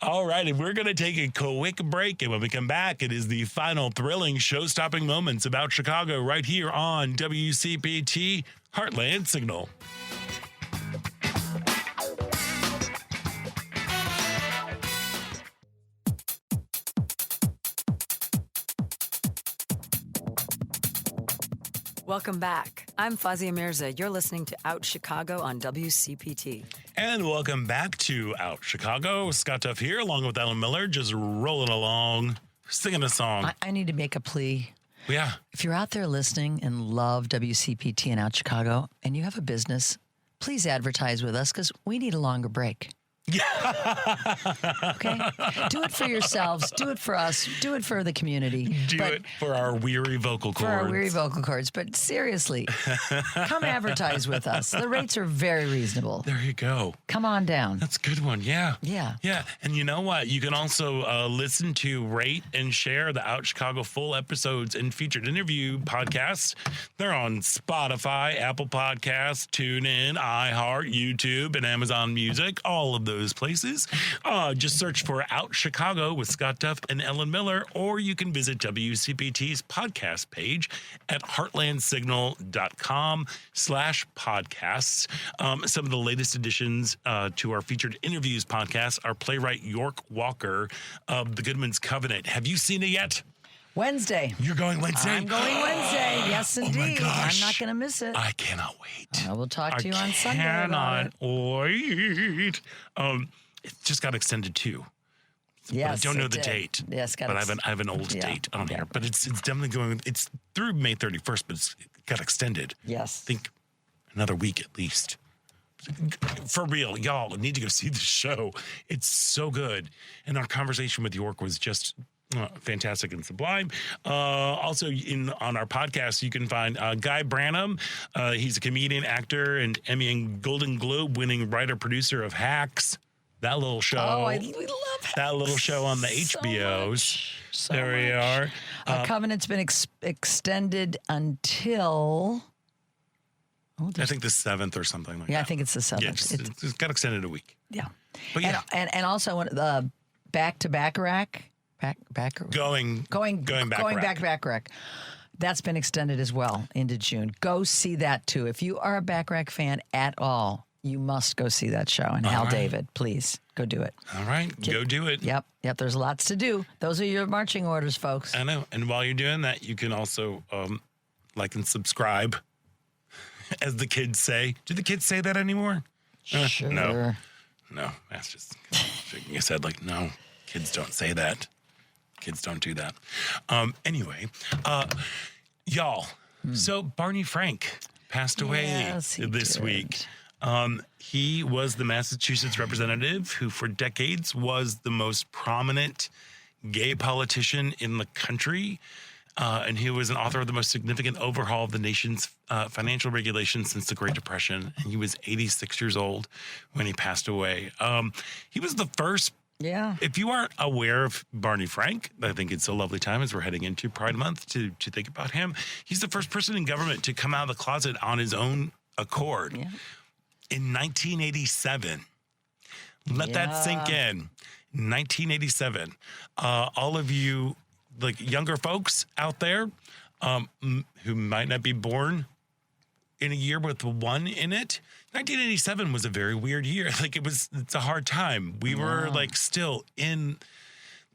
All right, and we're going to take a quick break. And when we come back, it is the final thrilling show-stopping moments about Chicago right here on WCPT Heartland Signal. Welcome back. I'm Fazia Mirza. You're listening to Out Chicago on WCPT. And welcome back to Out Chicago. Scott Duff here, along with Ellen Miller, just rolling along, singing a song. I need to make a plea. Yeah. If you're out there listening and love WCPT and Out Chicago, and you have a business, please advertise with us because we need a longer break. Okay? Do it for yourselves. Do it for us. Do it for the community. Do it for our weary vocal cords. For our weary vocal cords. But seriously, come advertise with us. The rates are very reasonable. There you go. Come on down. That's a good one. Yeah. Yeah. Yeah. And you know what? You can also listen to, rate, and share the Out Chicago full episodes and featured interview podcasts. They're on Spotify, Apple Podcasts, TuneIn, iHeart, YouTube, and Amazon Music. All of those places. Just search for Out Chicago with Scott Duff and Ellen Miller, or you can visit WCPT's podcast page at heartlandsignal.com/podcasts. Some of the latest additions to our featured interviews podcast are playwright York Walker of The Goodman's Covenant. Have you seen it yet? Wednesday. You're going Wednesday? I'm going Wednesday. Yes, indeed. Oh my gosh. I'm not going to miss it. I cannot wait. I will talk to you on Sunday about it. Wait. It just got extended too. Yes, but I don't know it the did. date. Yes, but I have an old date on here. But it's definitely going. It's through May 31st, but it got extended. Yes. I think another week at least. For real, y'all need to go see the show. It's so good, and our conversation with York was just fantastic and sublime. Also, on our podcast, you can find Guy Branum. He's a comedian, actor, and Emmy and Golden Globe winning writer producer of Hacks. That little show. Oh, we love Hacks. That little show on the HBOs. There we are. Our covenant's been extended until. I think the 7th or something like that. Yeah, I think it's the 7th. Yeah, it's got extended a week. Yeah. But yeah. And also the back to Bacharach. Going back. That's been extended as well into June. Go see that too. If you are a Bacharach fan at all, you must go see that show. And Hal David, please go do it. All right, go do it. Yep. There's lots to do. Those are your marching orders, folks. I know. And while you're doing that, you can also like and subscribe, as the kids say. Do the kids say that anymore? Sure. No. That's just shaking his head like, no, kids don't say that. Kids don't do that. Anyway, y'all. So Barney Frank passed away this week. He was the Massachusetts representative who for decades was the most prominent gay politician in the country. And he was an author of the most significant overhaul of the nation's financial regulations since the Great Depression. And he was 86 years old when he passed away. He was the first. Yeah. If you aren't aware of Barney Frank, I think it's a lovely time as we're heading into Pride Month to think about him. He's the first person in government to come out of the closet on his own accord. Yeah. In 1987. Let that sink in. 1987. All of you like younger folks out there who might not be born in a year with 1 in it. 1987 was a very weird year. Like it's a hard time. We were like still in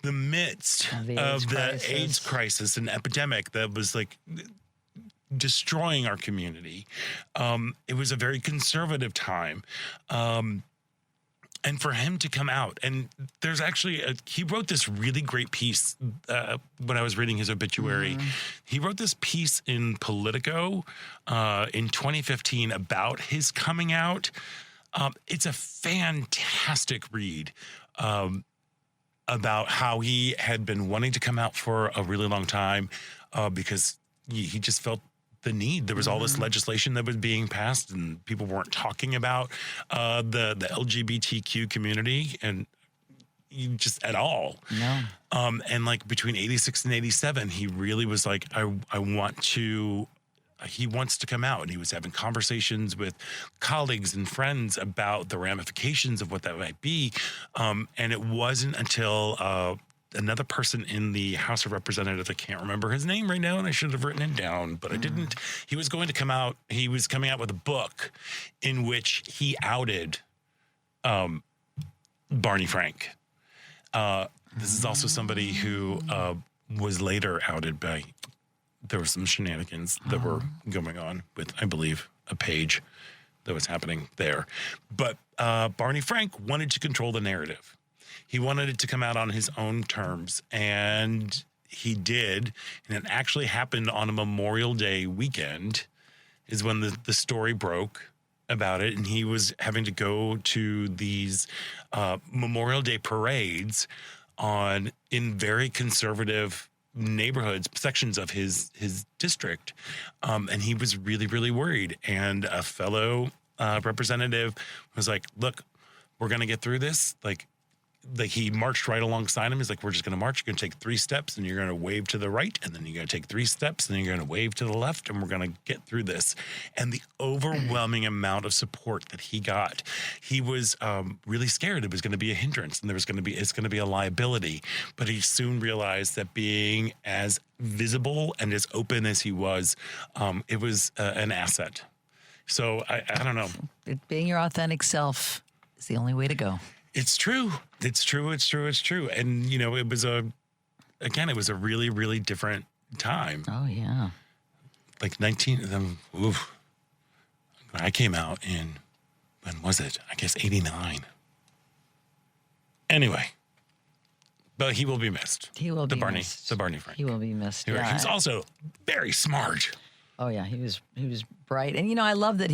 the midst of the AIDS crisis and epidemic that was like destroying our community. It was a very conservative time. And for him to come out, and there's actually, he wrote this really great piece when I was reading his obituary. He wrote this piece in Politico in 2015 about his coming out. It's a fantastic read about how he had been wanting to come out for a really long time because he just felt the need. There was all this legislation that was being passed, and people weren't talking about the LGBTQ community and just at all. No. And like between 86 and 87, he really was like, I want to. He wants to come out, and he was having conversations with colleagues and friends about the ramifications of what that might be. And it wasn't until another person in the House of Representatives, I can't remember his name right now, and I should have written it down, but I didn't. He was going to come out. He was coming out with a book in which he outed Barney Frank. This is also somebody who was later outed by. There were some shenanigans that were going on with, I believe, a page that was happening there. But Barney Frank wanted to control the narrative. He wanted it to come out on his own terms, and he did. And it actually happened on a Memorial Day weekend is when the story broke about it. And he was having to go to these Memorial Day parades in very conservative neighborhoods, sections of his district. And he was really, really worried. And a fellow representative was like, look, we're going to get through this. Like he marched right alongside him. He's like, we're just going to march. You're going to take 3 steps and you're going to wave to the right. And then you're going to take 3 steps and then you're going to wave to the left. And we're going to get through this. And the overwhelming amount of support that he got, he was really scared it was going to be a hindrance and it's going to be a liability. But he soon realized that being as visible and as open as he was, it was an asset. So I don't know. Being your authentic self is the only way to go. It's true. It's true. And, you know, it was a really, really different time. Oh, yeah. Like I came out in, when was it? I guess 89. Anyway, but he will be missed. He will be missed. The Barney Frank. He will be missed. He was also very smart. Oh, yeah. He was bright. And, you know, I love that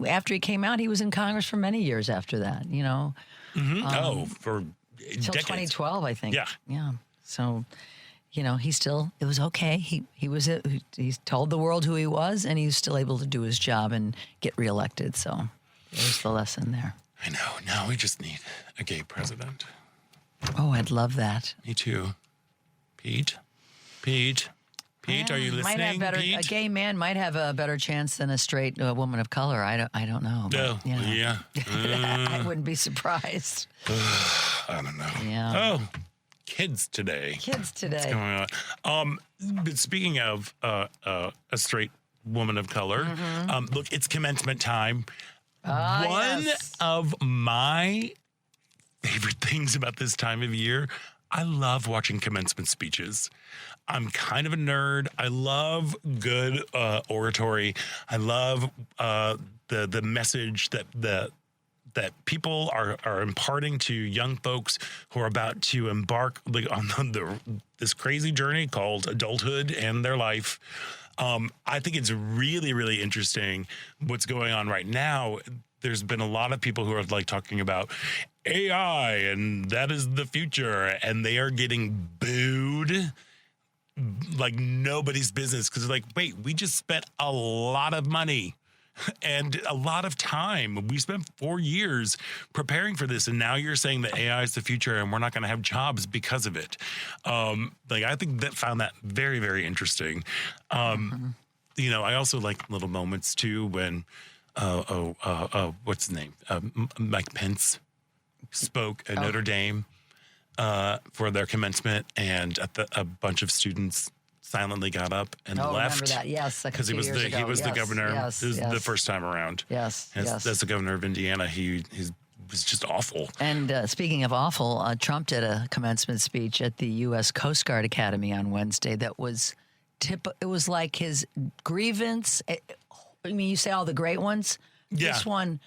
after he came out, he was in Congress for many years after that, you know. For until decades. 2012, I think. Yeah. So, you know, it was okay. He told the world who he was, and he's still able to do his job and get reelected. So there's the lesson there. I know. Now we just need a gay president. Oh, I'd love that. Me too. Pete, are you listening? Pete? A gay man might have a better chance than a straight woman of color. I don't know. But, you know. Yeah. I wouldn't be surprised. I don't know. Yeah. Oh, kids today. What's going on? But speaking of a straight woman of color, look, it's commencement time. One of my favorite things about this time of year, I love watching commencement speeches. I'm kind of a nerd. I love good oratory. I love the message that people are imparting to young folks who are about to embark on this crazy journey called adulthood and their life. I think it's really, really interesting what's going on right now. There's been a lot of people who are like talking about AI and that is the future, and they are getting booed like nobody's business because they're like, wait, we just spent a lot of money and a lot of time. We spent 4 years preparing for this, and now you're saying that AI is the future and we're not going to have jobs because of it. I think found that very, very interesting. You know, I also like little moments too when what's his name? Mike Pence spoke at Notre Dame for their commencement, and a bunch of students silently got up and left. Remember that? Yes, because he was the governor. Yes, it was the first time around. Yes, as the governor of Indiana, he was just awful. And speaking of awful, Trump did a commencement speech at the U.S. Coast Guard Academy on Wednesday. That was it was like his grievance. I mean, you say all the great ones. Yeah. This one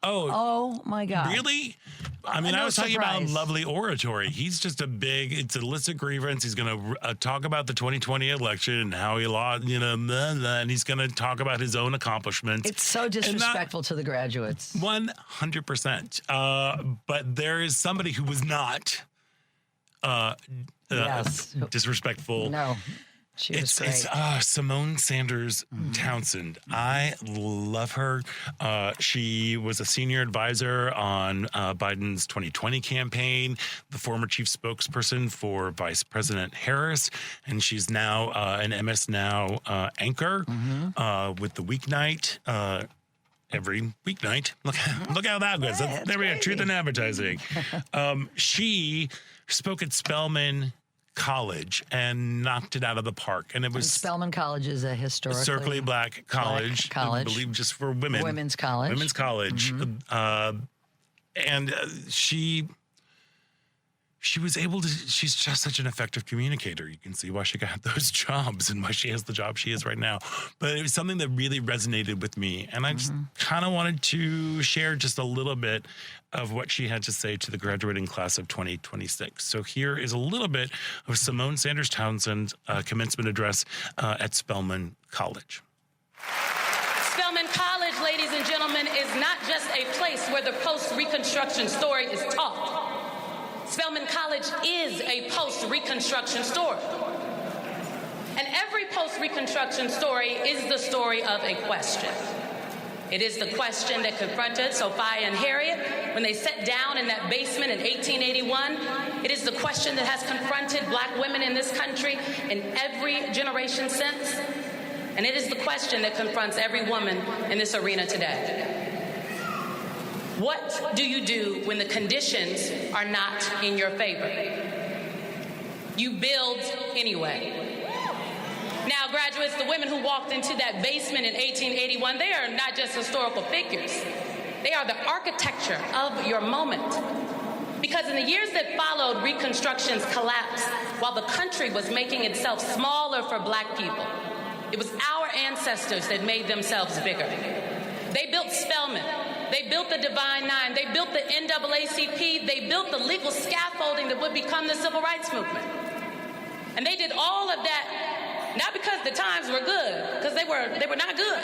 Oh my God. Really? I mean, No I was talking about surprise. lovely oratory. He's just it's a list of grievance. He's going to talk about the 2020 election and how he lost, blah, blah, and he's going to talk about his own accomplishments. It's so disrespectful to the graduates. 100%. But there is somebody who was not Yes. disrespectful. No. She was great. It's Simone Sanders Townsend. I love her. She was a senior advisor on Biden's 2020 campaign, the former chief spokesperson for Vice President Harris, and she's now an MS Now anchor with the weeknight. Every weeknight. Look how that goes. There we go. Truth in advertising. She spoke at Spelman College and knocked it out of the park. And it was Spelman College is a historically black college. I believe just for women. Women's college. Women's college. And she was able to, she's just such an effective communicator. You can see why she got those jobs and why she has the job she is right now. But it was something that really resonated with me. And I just kind of wanted to share just a little bit of what she had to say to the graduating class of 2026. So here is a little bit of Simone Sanders Townsend's commencement address at Spelman College. Spelman College, ladies and gentlemen, is not just a place where the post-Reconstruction story is taught. Spelman College is a post-Reconstruction story. And every post-Reconstruction story is the story of a question. It is the question that confronted Sophia and Harriet when they sat down in that basement in 1881. It is the question that has confronted black women in this country in every generation since. And it is the question that confronts every woman in this arena today. What do you do when the conditions are not in your favor? You build anyway. Now, graduates, the women who walked into that basement in 1881, they are not just historical figures. They are the architecture of your moment. Because in the years that followed Reconstruction's collapse, while the country was making itself smaller for black people, it was our ancestors that made themselves bigger. They built Spelman. They built the Divine Nine. They built the NAACP. They built the legal scaffolding that would become the Civil Rights Movement. And they did all of that, not because the times were good, because they were not good.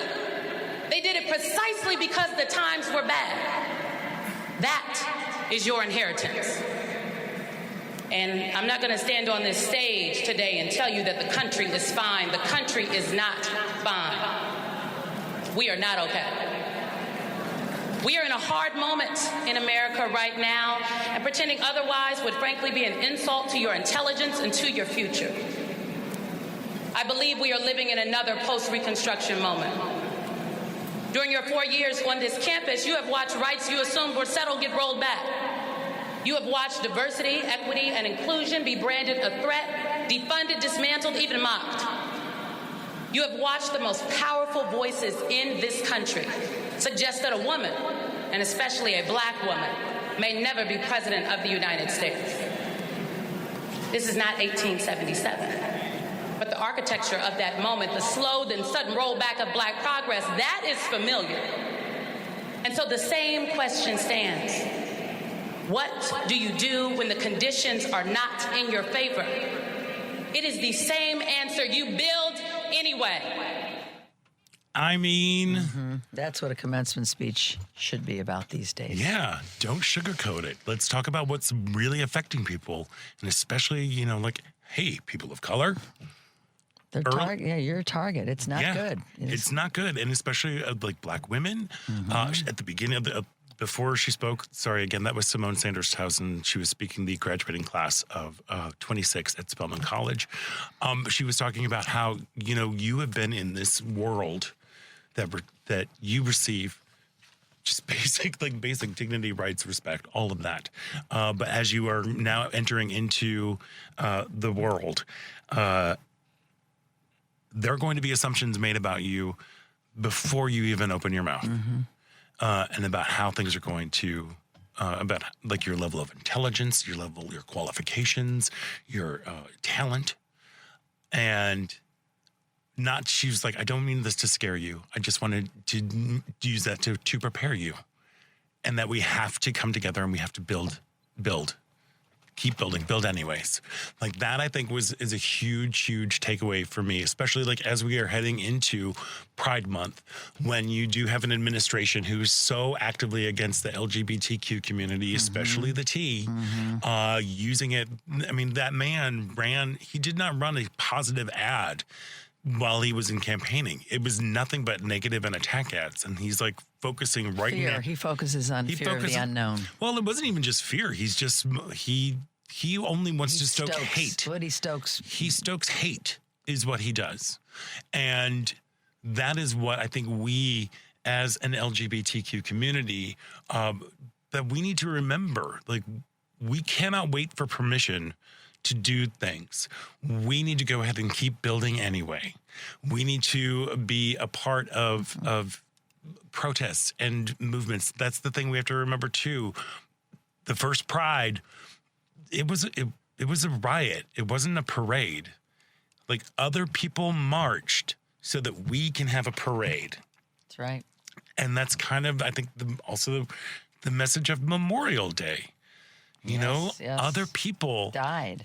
They did it precisely because the times were bad. That is your inheritance. And I'm not going to stand on this stage today and tell you that the country is fine. The country is not fine. We are not okay. We are in a hard moment in America right now, and pretending otherwise would frankly be an insult to your intelligence and to your future. I believe we are living in another post-Reconstruction moment. During your 4 years on this campus, you have watched rights you assumed were settled get rolled back. You have watched diversity, equity, and inclusion be branded a threat, defunded, dismantled, even mocked. You have watched the most powerful voices in this country suggest that a woman, and especially a black woman, may never be president of the United States. This is not 1877, but the architecture of that moment, the slow then sudden rollback of black progress, that is familiar. And so the same question stands. What do you do when the conditions are not in your favor? It is the same answer. You build anyway. I mean, that's what a commencement speech should be about these days. Yeah, don't sugarcoat it. Let's talk about what's really affecting people, and especially, like, hey, people of color. They're yeah, you're a target. It's not good. It's not good, and especially like black women. At the beginning of before she spoke, sorry again, that was Simone Sanders Townsend. She was speaking the graduating class of 26 at Spelman College. She was talking about how you have been in this world that you receive just basic dignity, rights, respect, all of that. But as you are now entering into the world, there are going to be assumptions made about you before you even open your mouth, and about how things are going to, about like your level of intelligence, your qualifications, your talent, and. She was like, I don't mean this to scare you. I just wanted to use that to prepare you. and that we have to come together and we have to build. Keep building, build anyways. Like that, I think is a huge takeaway for me, especially like as we are heading into Pride Month, when you do have an administration who's so actively against the LGBTQ community, especially the T, using it. I mean, that man he did not run a positive ad while he was in campaigning. It was nothing but negative and attack ads. And he's like focusing fear. now. He focuses on fear of the unknown. Well, it wasn't even just fear. He's just, he only wants to stoke hate. What he stokes. He stokes hate is what he does. And that is what I think we as an LGBTQ community, that we need to remember. Like, we cannot wait for permission to do things. We need to go ahead and keep building anyway. We need to be a part of protests and movements. That's the thing we have to remember too. The first Pride, it was a riot. It wasn't a parade. Like, other people marched so that we can have a parade. That's right. And that's kind of, I think, also the message of Memorial Day. You know, other people died.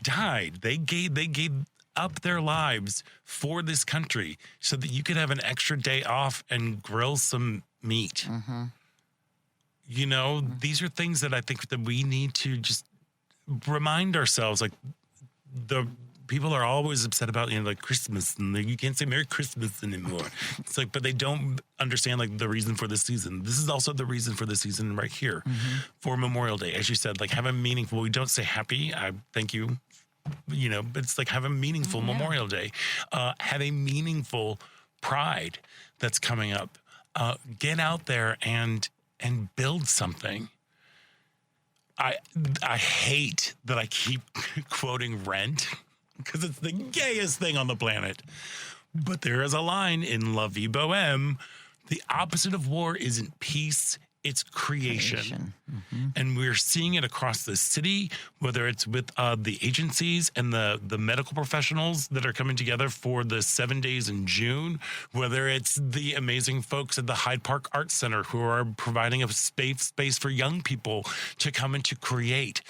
They gave up their lives for this country so that you could have an extra day off and grill some meat. You know, these are things that I think that we need to just remind ourselves. Like, the people are always upset about, you know, like Christmas, and you can't say Merry Christmas anymore. It's like, but they don't understand like the reason for this season. This is also the reason for the season right here for Memorial Day. As you said, like, have a meaningful, we don't say happy, I thank you, you know, but it's like, have a meaningful Memorial Day. Have a meaningful Pride that's coming up. Get out there and build something. I hate that I keep quoting Rent, because it's the gayest thing on the planet. But there is a line in La Vie Boheme: the opposite of war isn't peace, it's creation. And we're seeing it across the city, whether it's with the agencies and the medical professionals that are coming together for the 7 days in June, whether it's the amazing folks at the Hyde Park Arts Center who are providing a space for young people to come and to create.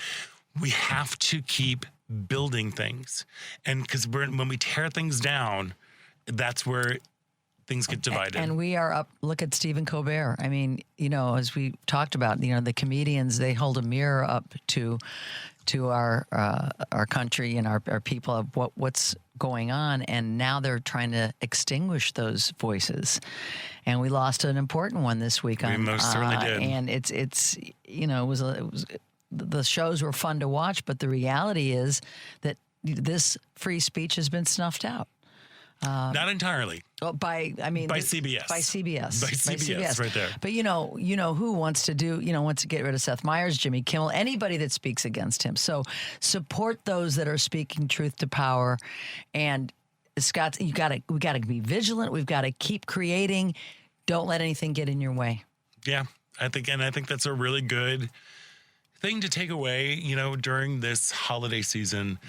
We have to keep building things. And because when we tear things down, that's where things get divided. And we are up. Look at Stephen Colbert. I mean, you know, as we talked about, you know, the comedians, they hold a mirror up to our country and our people of what's going on, and now they're trying to extinguish those voices. And we lost an important one this week. We most certainly did. And it's you know, it was the shows were fun to watch, but the reality is that this free speech has been snuffed out. Not entirely. Well, by CBS. By CBS, right there. But you know who wants to get rid of Seth Meyers, Jimmy Kimmel, anybody that speaks against him. So support those that are speaking truth to power. And Scott, we got to be vigilant. We've got to keep creating. Don't let anything get in your way. Yeah, I think that's a really good thing to take away, you know, during this holiday season,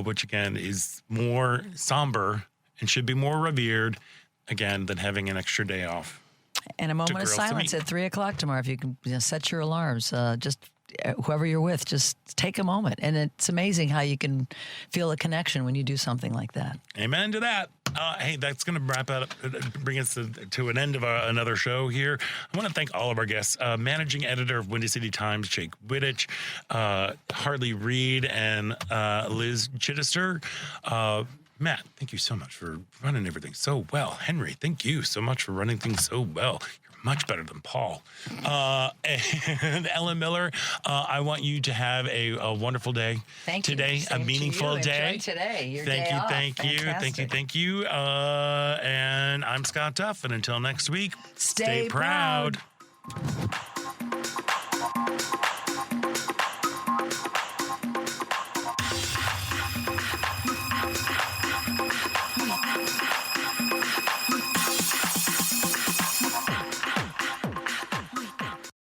which again is more somber and should be more revered, again, than having an extra day off. And a moment of silence at 3:00 tomorrow. If you can set your alarms, just whoever you're with, just take a moment. And it's amazing how you can feel a connection when you do something like that. Amen to that. Hey, that's going to wrap up, bring us to an end of another show here. I want to thank all of our guests. Managing editor of Windy City Times, Jake Wittich, Harley Reid, and Liz Chittister. Matt, thank you so much for running everything so well. Henry, thank you so much for running things so well. You're much better than Paul. And Ellen Miller, I want you to have a wonderful day. Thank you. Today, a meaningful day. Enjoy today. Your Thank day you, off. thank you. And I'm Scott Duff, and until next week, stay proud.